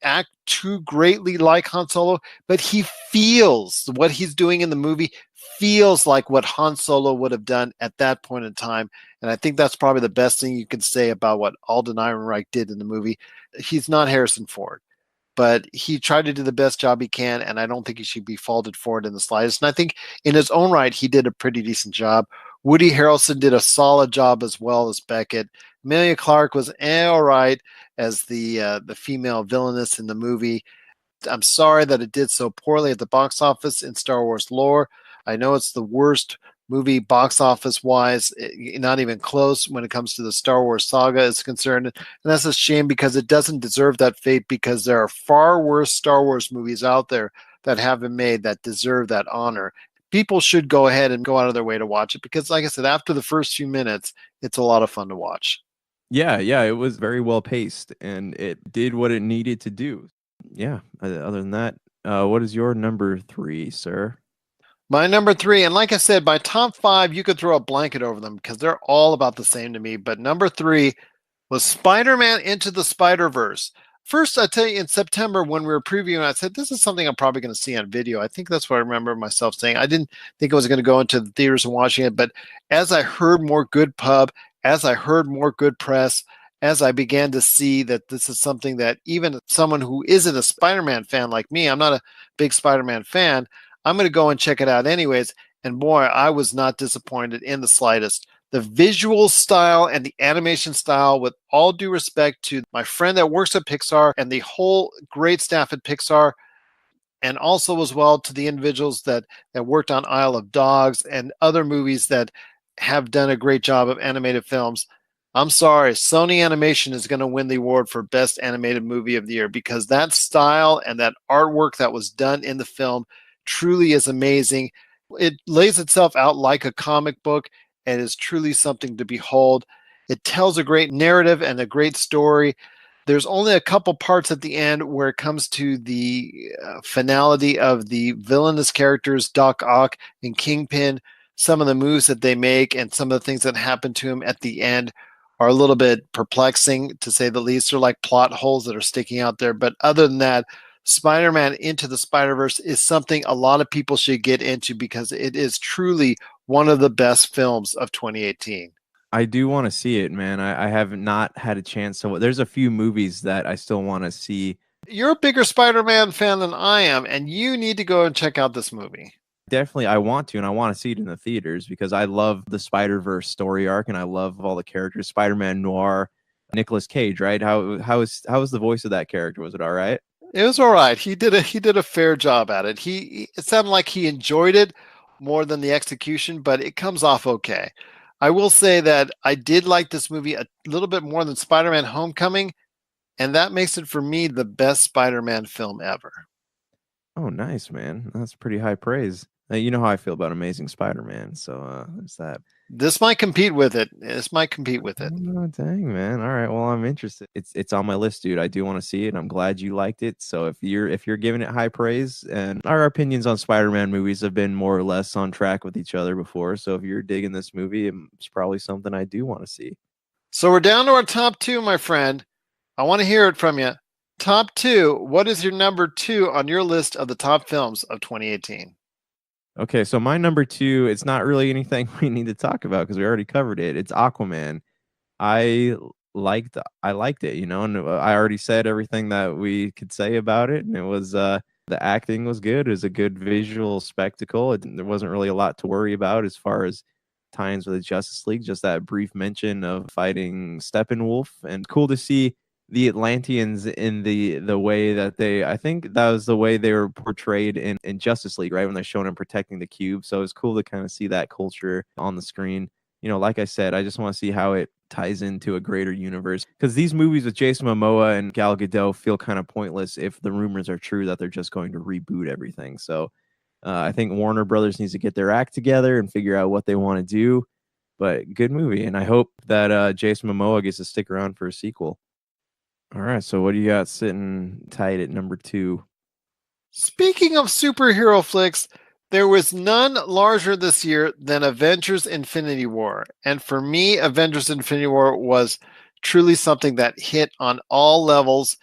act too greatly like Han Solo, but he feels what he's doing in the movie feels like what Han Solo would have done at that point in time. And I think that's probably the best thing you can say about what Alden Ehrenreich did in the movie. He's not Harrison Ford, but he tried to do the best job he can, and I don't think he should be faulted for it in the slightest. And I think in his own right, he did a pretty decent job. Woody Harrelson did a solid job as well as Beckett. Amelia Clark was all right as the female villainess in the movie. I'm sorry that it did so poorly at the box office in Star Wars lore. I know it's the worst movie box office wise, not even close when it comes to the Star Wars saga is concerned. And that's a shame, because it doesn't deserve that fate, because there are far worse Star Wars movies out there that have been made that deserve that honor. people should go ahead and go out of their way to watch it because, like I said, after the first few minutes, it's a lot of fun to watch. Yeah, it was very well paced and it did what it needed to do. Yeah, other than that, what is your number 3, sir? My number 3, and like I said, my top 5, you could throw a blanket over them because they're all about the same to me. But number 3 was Spider-Man Into the Spider-Verse. First, I tell you, in September when we were previewing, I said, this is something I'm probably going to see on video. I think that's what I remember myself saying. I didn't think I was going to go into the theaters and watching it, but as I heard more good pub, as I heard more good press, as I began to see that this is something that even someone who isn't a Spider-Man fan like me, I'm not a big Spider-Man fan, I'm going to go and check it out anyways. And boy, I was not disappointed in the slightest. The visual style and the animation style, with all due respect to my friend that works at Pixar and the whole great staff at Pixar, and also as well to the individuals that worked on Isle of Dogs and other movies that have done a great job of animated films. I'm sorry, Sony Animation is going to win the award for Best Animated Movie of the Year because that style and that artwork that was done in the film truly is amazing. It lays itself out like a comic book and is truly something to behold. It tells a great narrative and a great story. There's only a couple parts at the end where it comes to the finality of the villainous characters, Doc Ock and Kingpin. Some of the moves that they make and some of the things that happen to him at the end are a little bit perplexing, to say the least. They're like plot holes that are sticking out there. But other than that, Spider-Man Into the Spider-Verse is something a lot of people should get into because it is truly one of the best films of 2018. I do want to see it, man. I have not had a chance. So there's a few movies that I still want to see. You're a bigger Spider-Man fan than I am, and you need to go and check out this movie. Definitely, I want to, and I want to see it in the theaters because I love the Spider-Verse story arc, and I love all the characters. Spider-Man Noir, Nicolas Cage, right? How was the voice of that character? Was it all right? It was all right. He did a fair job at it. It sounded like he enjoyed it more than the execution, but it comes off okay. I will say that I did like this movie a little bit more than Spider-Man Homecoming, and that makes it for me the best Spider-Man film ever. Oh, nice, man. That's pretty high praise. You know how I feel about Amazing Spider-Man, so there's that. This might compete with it. Oh, dang, man. All right, well, I'm interested. It's on my list, dude. I do want to see it. I'm glad you liked it. So if you're giving it high praise, and our opinions on Spider-Man movies have been more or less on track with each other before, so if you're digging this movie, it's probably something I do want to see. So we're down to our top 2, my friend. I want to hear it from you. Top 2. What is your number 2 on your list of the top films of 2018? Okay, so my number 2, it's not really anything we need to talk about because we already covered it. It's Aquaman. I liked it, you know, and I already said everything that we could say about it, and it was the acting was good. It was a good visual spectacle. There wasn't really a lot to worry about as far as tie-ins with the Justice League, just that brief mention of fighting Steppenwolf, and cool to see the Atlanteans in the way that I think that was the way they were portrayed in Justice League, right? When they're showing them protecting the cube. So it's cool to kind of see that culture on the screen. You know, like I said, I just want to see how it ties into a greater universe. Because these movies with Jason Momoa and Gal Gadot feel kind of pointless if the rumors are true that they're just going to reboot everything. So I think Warner Brothers needs to get their act together and figure out what they want to do. But good movie. And I hope that Jason Momoa gets to stick around for a sequel. All right, so what do you got sitting tight at number 2? Speaking of superhero flicks, there was none larger this year than Avengers Infinity War. And for me, Avengers Infinity War was truly something that hit on all levels.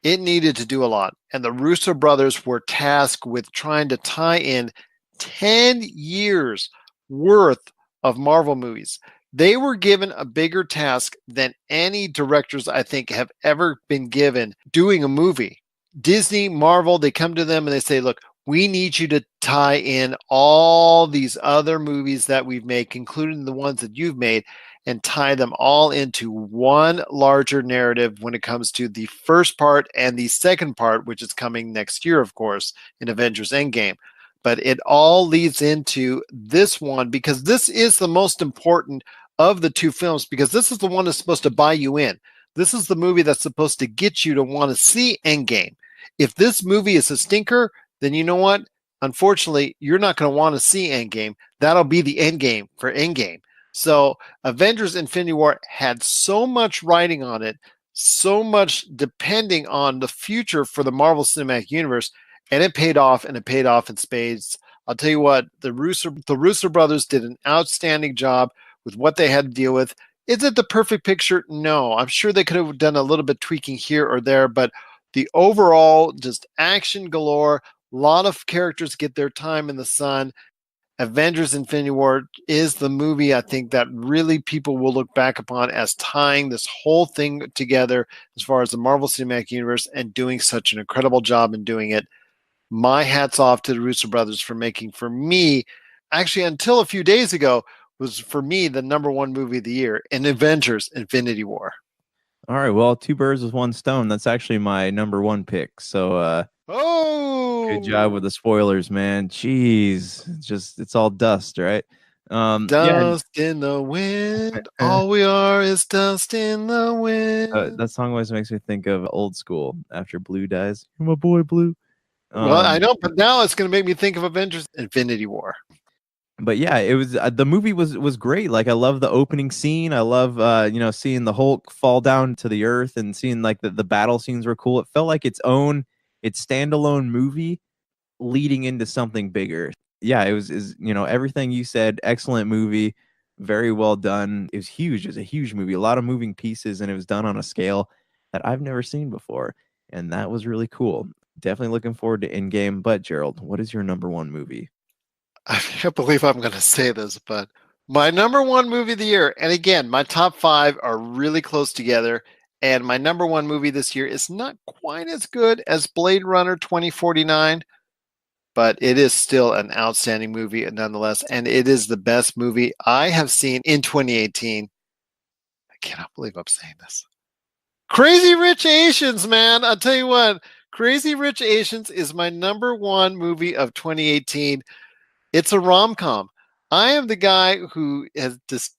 It needed to do a lot. And the Russo brothers were tasked with trying to tie in 10 years worth of Marvel movies. They were given a bigger task than any directors, I think, have ever been given doing a movie. Disney, Marvel, they come to them and they say, look, we need you to tie in all these other movies that we've made, including the ones that you've made, and tie them all into one larger narrative when it comes to the first part and the second part, which is coming next year, of course, in Avengers Endgame. But it all leads into this one because this is the most important of the 2 films, because this is the one that's supposed to buy you in. This is the movie that's supposed to get you to want to see Endgame. If this movie is a stinker, then you know what? unfortunately, you're not going to want to see Endgame. That'll be the endgame for Endgame. So Avengers Infinity War had so much writing on it, so much depending on the future for the Marvel Cinematic Universe, and it paid off, and it paid off in spades. I'll tell you what, the Russo brothers did an outstanding job with what they had to deal with. Is it the perfect picture? No. I'm sure they could have done a little bit tweaking here or there, but the overall just action galore, a lot of characters get their time in the sun. Avengers Infinity War is the movie I think that really people will look back upon as tying this whole thing together as far as the Marvel Cinematic Universe and doing such an incredible job in doing it. My hat's off to the Russo brothers for making, for me, actually until a few days ago, was for me the number one movie of the year in Avengers Infinity War. All right, well, two birds with one stone. That's actually my number one pick. So good job with the spoilers, man. Jeez, it's all dust, right? Dust in the wind. All we are is dust in the wind. That song always makes me think of old school. After Blue dies, you're my boy Blue. Well, I know, but now it's going to make me think of Avengers Infinity War. But yeah, it was the movie was great. Like I love the opening scene. I love seeing the Hulk fall down to the earth and seeing like the battle scenes were cool. It felt like its standalone movie leading into something bigger. Yeah, it was everything you said. Excellent movie, very well done. It was huge. It was a huge movie, a lot of moving pieces, and it was done on a scale that I've never seen before, and that was really cool. Definitely looking forward to Endgame. But Gerald, what is your number one movie? I can't believe I'm going to say this, but my number one movie of the year, and again, my top five are really close together, and my number one movie this year is not quite as good as Blade Runner 2049, but it is still an outstanding movie nonetheless, and it is the best movie I have seen in 2018. I cannot believe I'm saying this. Crazy Rich Asians, man. I'll tell you what, Crazy Rich Asians is my number one movie of 2018. It's a rom-com. I am the guy who has just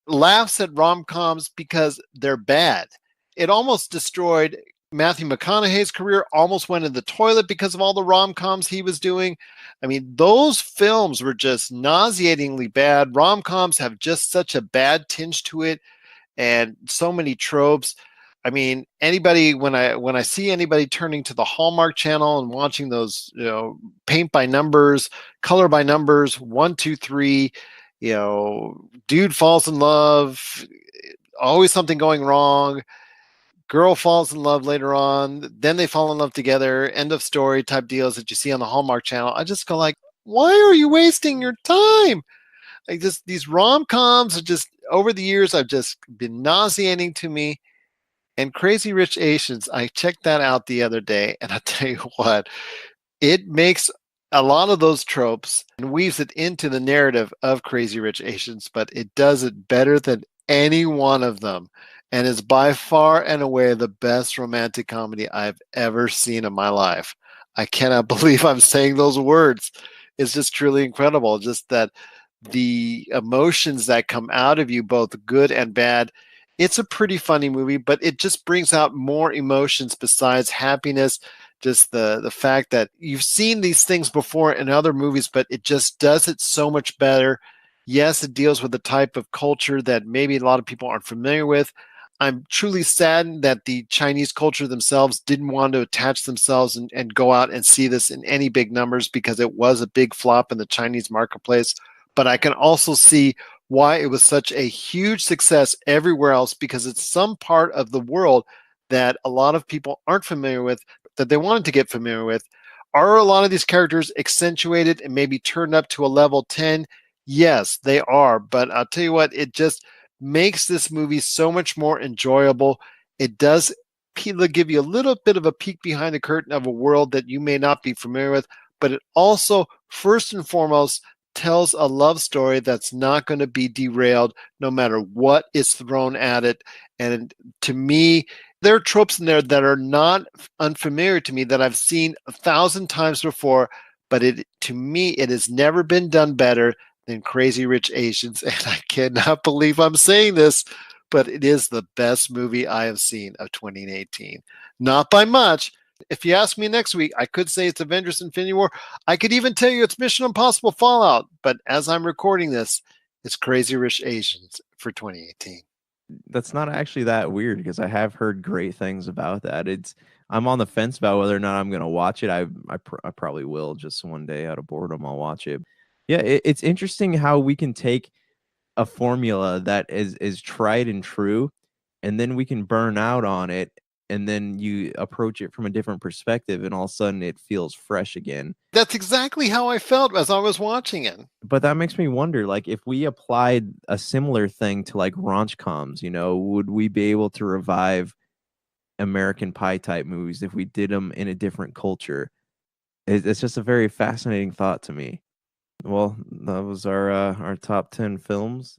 laughs at rom-coms because they're bad. It almost destroyed Matthew McConaughey's career, almost went in the toilet because of all the rom-coms he was doing. I mean, those films were just nauseatingly bad. Rom-coms have just such a bad tinge to it and so many tropes. I mean, anybody when I see anybody turning to the Hallmark Channel and watching those, paint by numbers, color by numbers, 1, 2, 3, dude falls in love, always something going wrong, girl falls in love later on, then they fall in love together, end of story type deals that you see on the Hallmark Channel. I just go like, why are you wasting your time? Like these rom-coms are just, over the years, I've just been nauseating to me. And Crazy Rich Asians, I checked that out the other day, and I'll tell you what, it makes a lot of those tropes and weaves it into the narrative of Crazy Rich Asians, but it does it better than any one of them, and is by far and away the best romantic comedy I've ever seen in my life. I cannot believe I'm saying those words. It's just truly incredible. Just that the emotions that come out of you, both good and bad. It's a pretty funny movie, but it just brings out more emotions besides happiness. Just the fact that you've seen these things before in other movies, but it just does it so much better. Yes, it deals with a type of culture that maybe a lot of people aren't familiar with. I'm truly saddened that the Chinese culture themselves didn't want to attach themselves and go out and see this in any big numbers because it was a big flop in the Chinese marketplace. But I can also see why it was such a huge success everywhere else, because it's some part of the world that a lot of people aren't familiar with, that they wanted to get familiar with. Are a lot of these characters accentuated and maybe turned up to a level 10? Yes, they are. But I'll tell you what, it just makes this movie so much more enjoyable. It does give you a little bit of a peek behind the curtain of a world that you may not be familiar with, but it also, first and foremost, tells a love story that's not going to be derailed no matter what is thrown at it. And to me, there are tropes in there that are not unfamiliar to me, that I've seen 1,000 times before, but to me, it has never been done better than Crazy Rich Asians. And I cannot believe I'm saying this, but it is the best movie I have seen of 2018. Not by much, If you ask me next week, I could say it's Avengers Infinity War. I could even tell you it's Mission Impossible Fallout. But as I'm recording this, it's Crazy Rich Asians for 2018. That's not actually that weird because I have heard great things about that. I'm on the fence about whether or not I'm going to watch it. I probably will just one day out of boredom. I'll watch it. Yeah, it's interesting how we can take a formula that is tried and true, and then we can burn out on it, and then you approach it from a different perspective, and all of a sudden it feels fresh again. That's exactly how I felt as I was watching it. But that makes me wonder, like, if we applied a similar thing to like raunch-coms, would we be able to revive American Pie type movies if we did them in a different culture? It's just a very fascinating thought to me. Well, that was our top 10 films.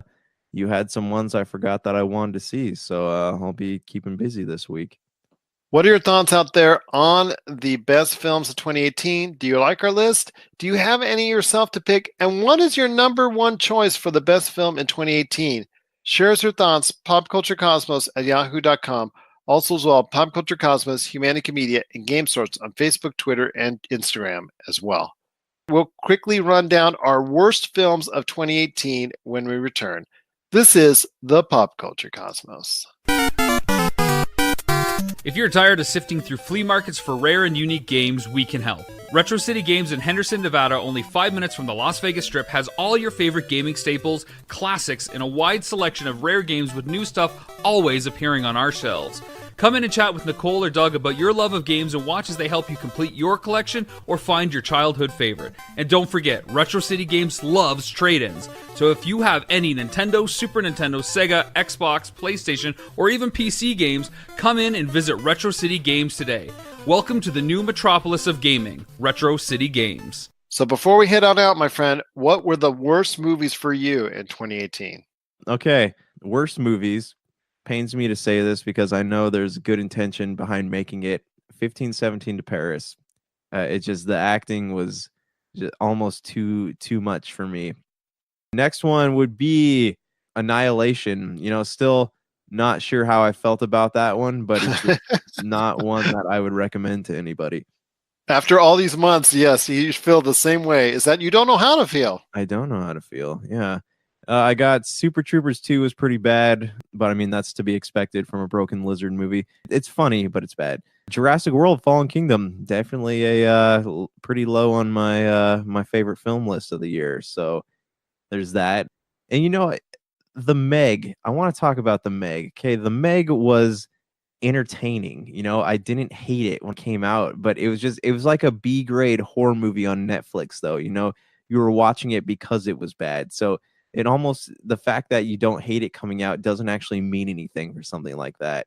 You had some ones I forgot that I wanted to see, so I'll be keeping busy this week. What are your thoughts out there on the best films of 2018? Do you like our list? Do you have any yourself to pick? And what is your number one choice for the best film in 2018? Share us your thoughts, popculturecosmos@yahoo.com. Also as well, Pop Culture Cosmos, Humanity Media, and Game Source on Facebook, Twitter, and Instagram as well. We'll quickly run down our worst films of 2018 when we return. This is the Pop Culture Cosmos. If you're tired of sifting through flea markets for rare and unique games, we can help. Retro City Games in Henderson, Nevada, only 5 minutes from the Las Vegas Strip, has all your favorite gaming staples, classics, and a wide selection of rare games with new stuff always appearing on our shelves. Come in and chat with Nicole or Doug about your love of games and watch as they help you complete your collection or find your childhood favorite. And don't forget, Retro City Games loves trade-ins. So if you have any Nintendo, Super Nintendo, Sega, Xbox, PlayStation, or even PC games, come in and visit Retro City Games today. Welcome to the new metropolis of gaming, Retro City Games. So before we head on out, my friend, what were the worst movies for you in 2018? Okay, worst movies. Pains me to say this because I know there's good intention behind making it. 1517 to Paris. It just, the acting was just almost too much for me. Next one would be Annihilation. Still not sure how I felt about that one, but it's not one that I would recommend to anybody. After all these months, yes, you feel the same way. Is that you don't know how to feel? I don't know how to feel. Yeah. I got Super Troopers 2 was pretty bad, but I mean, that's to be expected from a Broken Lizard movie. It's funny, but it's bad. Jurassic World Fallen Kingdom, definitely a pretty low on my favorite film list of the year. So there's that. And The Meg, I want to talk about The Meg. Okay, The Meg was entertaining. I didn't hate it when it came out, but it was like a B grade horror movie on Netflix, though. You were watching it because it was bad. So it almost, the fact that you don't hate it coming out doesn't actually mean anything for something like that.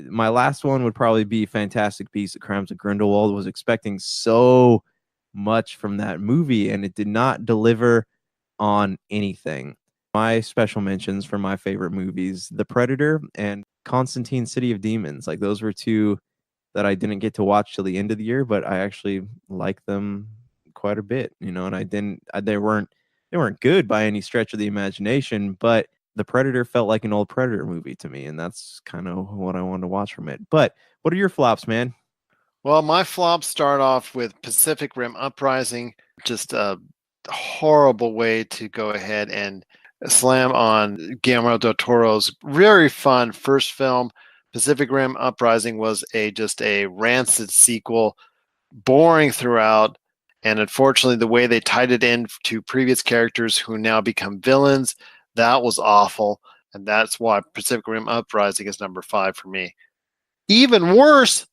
My last one would probably be Fantastic Beasts: The Crimes of Grindelwald. Was expecting so much from that movie, and it did not deliver on anything. My special mentions for my favorite movies, The Predator and Constantine: City of Demons. Like, those were two that I didn't get to watch till the end of the year, but I actually liked them quite a bit, and they weren't good by any stretch of the imagination, but The Predator felt like an old Predator movie to me, and that's kind of what I wanted to watch from it. But what are your flops, man? Well, my flops start off with Pacific Rim Uprising, just a horrible way to go ahead and slam on Guillermo del Toro's very fun first film. Pacific Rim Uprising was just a rancid sequel, boring throughout. And unfortunately, the way they tied it in to previous characters who now become villains, that was awful. And that's why Pacific Rim Uprising is number 5 for me. Even worse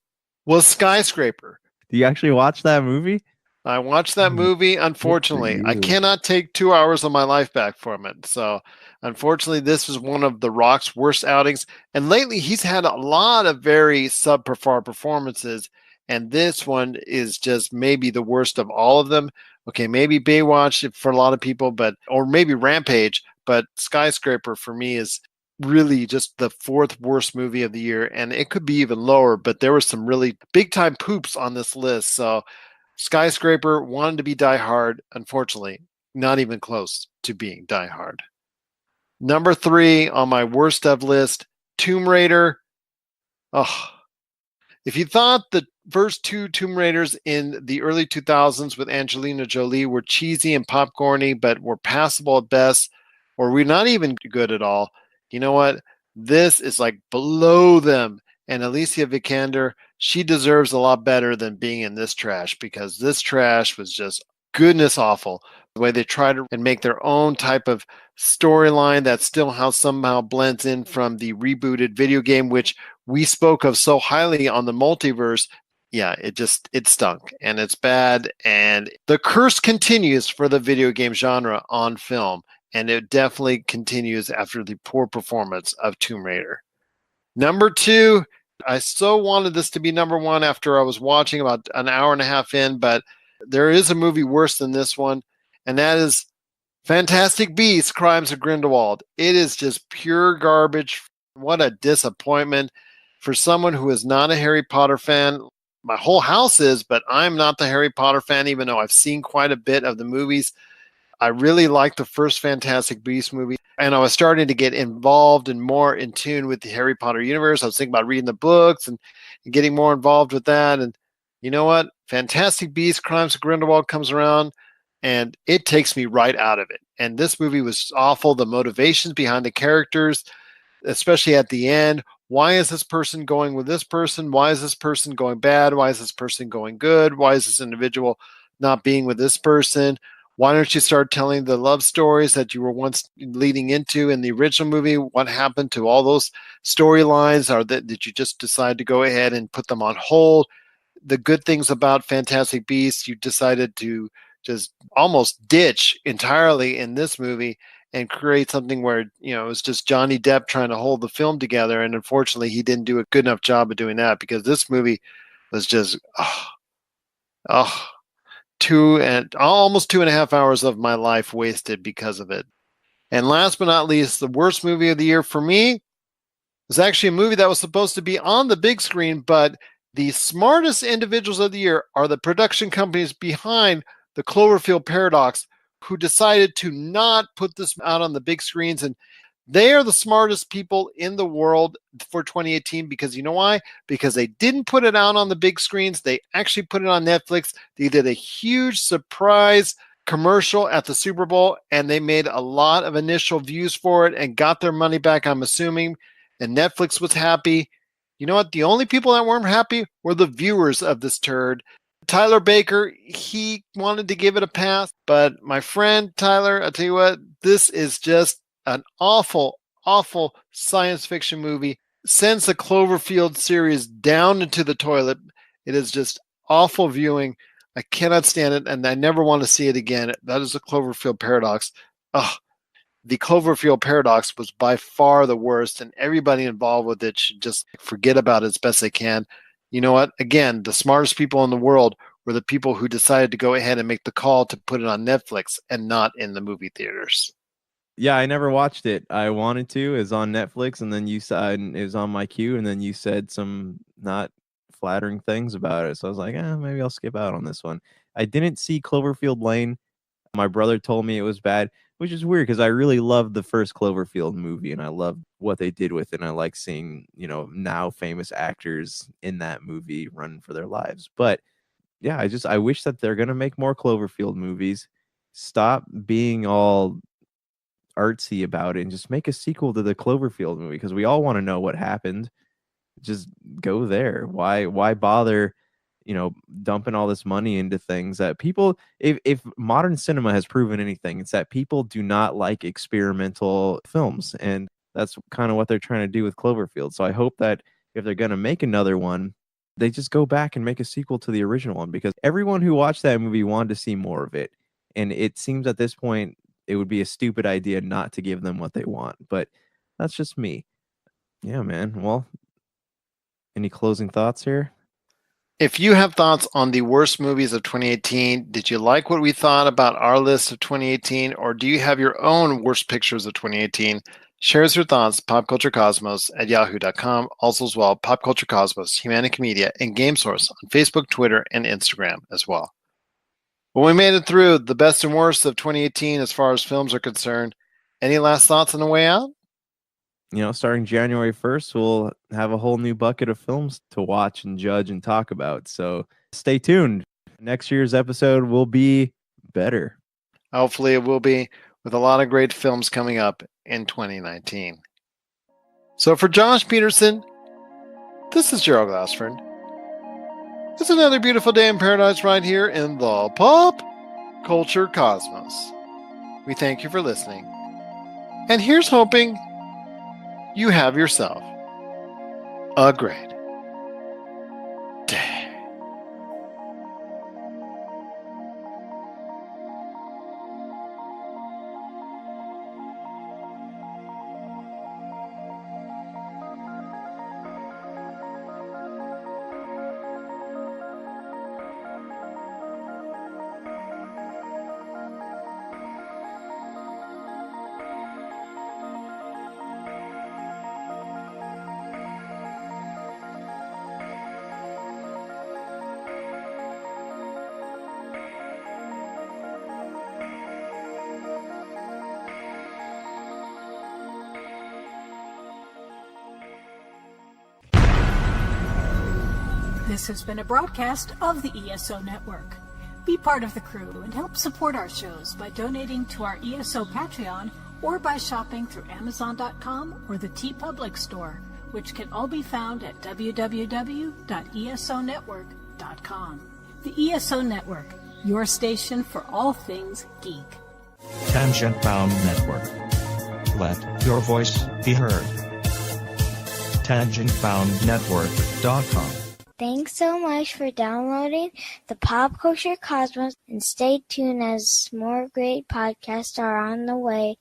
was Skyscraper. Do you actually watch that movie? I watched that movie. Unfortunately, I cannot take 2 hours of my life back from it. So unfortunately, this was one of The Rock's worst outings. And lately, he's had a lot of very subpar performances. And this one is just maybe the worst of all of them. Okay, maybe Baywatch for a lot of people, or maybe Rampage, but Skyscraper for me is really just the 4th worst movie of the year. And it could be even lower, but there were some really big time poops on this list. So Skyscraper wanted to be Die Hard. Unfortunately, not even close to being Die Hard. Number 3 on my worst of list, Tomb Raider. Oh, If you thought the first two Tomb Raiders in the early 2000s with Angelina Jolie were cheesy and popcorny, but were passable at best, or were not even good at all, you know what? This is like below them. And Alicia Vikander, she deserves a lot better than being in this trash, because this trash was just goodness awful. The way they try to and make their own type of storyline that still somehow blends in from the rebooted video game, which we spoke of so highly on the multiverse. Yeah, it stunk and it's bad. And the curse continues for the video game genre on film. And it definitely continues after the poor performance of Tomb Raider. Number 2, I so wanted this to be number 1 after I was watching about an hour and a half in, but there is a movie worse than this one, and that is Fantastic Beasts: Crimes of Grindelwald. It is just pure garbage. What a disappointment for someone who is not a Harry Potter fan. My whole house is, but I'm not the Harry Potter fan, even though I've seen quite a bit of the movies. I really liked the first Fantastic Beasts movie, and I was starting to get involved and more in tune with the Harry Potter universe. I was thinking about reading the books and getting more involved with that. And you know what? Fantastic Beasts: Crimes of Grindelwald comes around, and it takes me right out of it. And this movie was awful. The motivations behind the characters, especially at the end. Why is this person going with this person? Why is this person going bad? Why is this person going good? Why is this individual not being with this person? Why don't you start telling the love stories that you were once leading into in the original movie? What happened to all those storylines? Or did you just decide to go ahead and put them on hold? The good things about Fantastic Beasts, you decided to just almost ditch entirely in this movie and create something where, it was just Johnny Depp trying to hold the film together. And unfortunately, he didn't do a good enough job of doing that, because this movie was just, almost 2.5 hours of my life wasted because of it. And last but not least, the worst movie of the year for me was actually a movie that was supposed to be on the big screen, but the smartest individuals of the year are the production companies behind the Cloverfield Paradox, who decided to not put this out on the big screens. And they are the smartest people in the world for 2018, because you know why? Because they didn't put it out on the big screens. They actually put it on Netflix. They did a huge surprise commercial at the Super Bowl, and they made a lot of initial views for it and got their money back, I'm assuming. And Netflix was happy. You know what? The only people that weren't happy were the viewers of this turd. Tyler Baker, he wanted to give it a pass, but my friend Tyler, I'll tell you what, this is just an awful, awful science fiction movie. Sends the Cloverfield series down into the toilet. It is just awful viewing. I cannot stand it, and I never want to see it again. That is the Cloverfield Paradox. Ugh. The Cloverfield Paradox was by far the worst, and everybody involved with it should just forget about it as best they can. You know what? Again, the smartest people in the world were the people who decided to go ahead and make the call to put it on Netflix and not in the movie theaters. Yeah, I never watched it. I wanted to. It was on Netflix, and then you said it was on my queue, and then you said some not flattering things about it. So I was like, maybe I'll skip out on this one. I didn't see Cloverfield Lane. My brother told me it was bad, which is weird because I really loved the first Cloverfield movie, and I loved what they did with it. And I like seeing, now famous actors in that movie run for their lives. But yeah, I wish that they're gonna make more Cloverfield movies. Stop being all artsy about it and just make a sequel to the Cloverfield movie, because we all want to know what happened. Just go there. Why bother, dumping all this money into things that people, if modern cinema has proven anything, it's that people do not like experimental films, and that's kind of what they're trying to do with Cloverfield. So I hope that if they're going to make another one, they just go back and make a sequel to the original one, because everyone who watched that movie wanted to see more of it. And it seems at this point it would be a stupid idea not to give them what they want. But that's just me. Yeah, man. Well, any closing thoughts here? If you have thoughts on the worst movies of 2018, did you like what we thought about our list of 2018, or do you have your own worst pictures of 2018? Share us your thoughts, popculturecosmos@yahoo.com. Also as well, Pop Culture Cosmos, Humanica Media, and Game Source on Facebook, Twitter, and Instagram as well. Well, we made it through the best and worst of 2018 as far as films are concerned. Any last thoughts on the way out? starting January 1st, we'll have a whole new bucket of films to watch and judge and talk about. So stay tuned. Next year's episode will be better. Hopefully it will be, with a lot of great films coming up in 2019. So for Josh Peterson, this is Gerald Glassford. It's another beautiful day in paradise right here in the Pop Culture Cosmos. We thank you for listening. And here's hoping you have yourself a great day. This has been a broadcast of the ESO Network. Be part of the crew and help support our shows by donating to our ESO Patreon or by shopping through Amazon.com or the TeePublic store, which can all be found at www.esonetwork.com. The ESO Network, your station for all things geek. Tangent Bound Network. Let your voice be heard. TangentBoundNetwork.com. Thanks so much for downloading the Pop Culture Cosmos, and stay tuned as more great podcasts are on the way.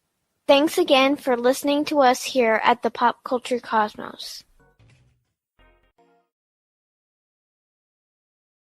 Thanks again for listening to us here at the Pop Culture Cosmos.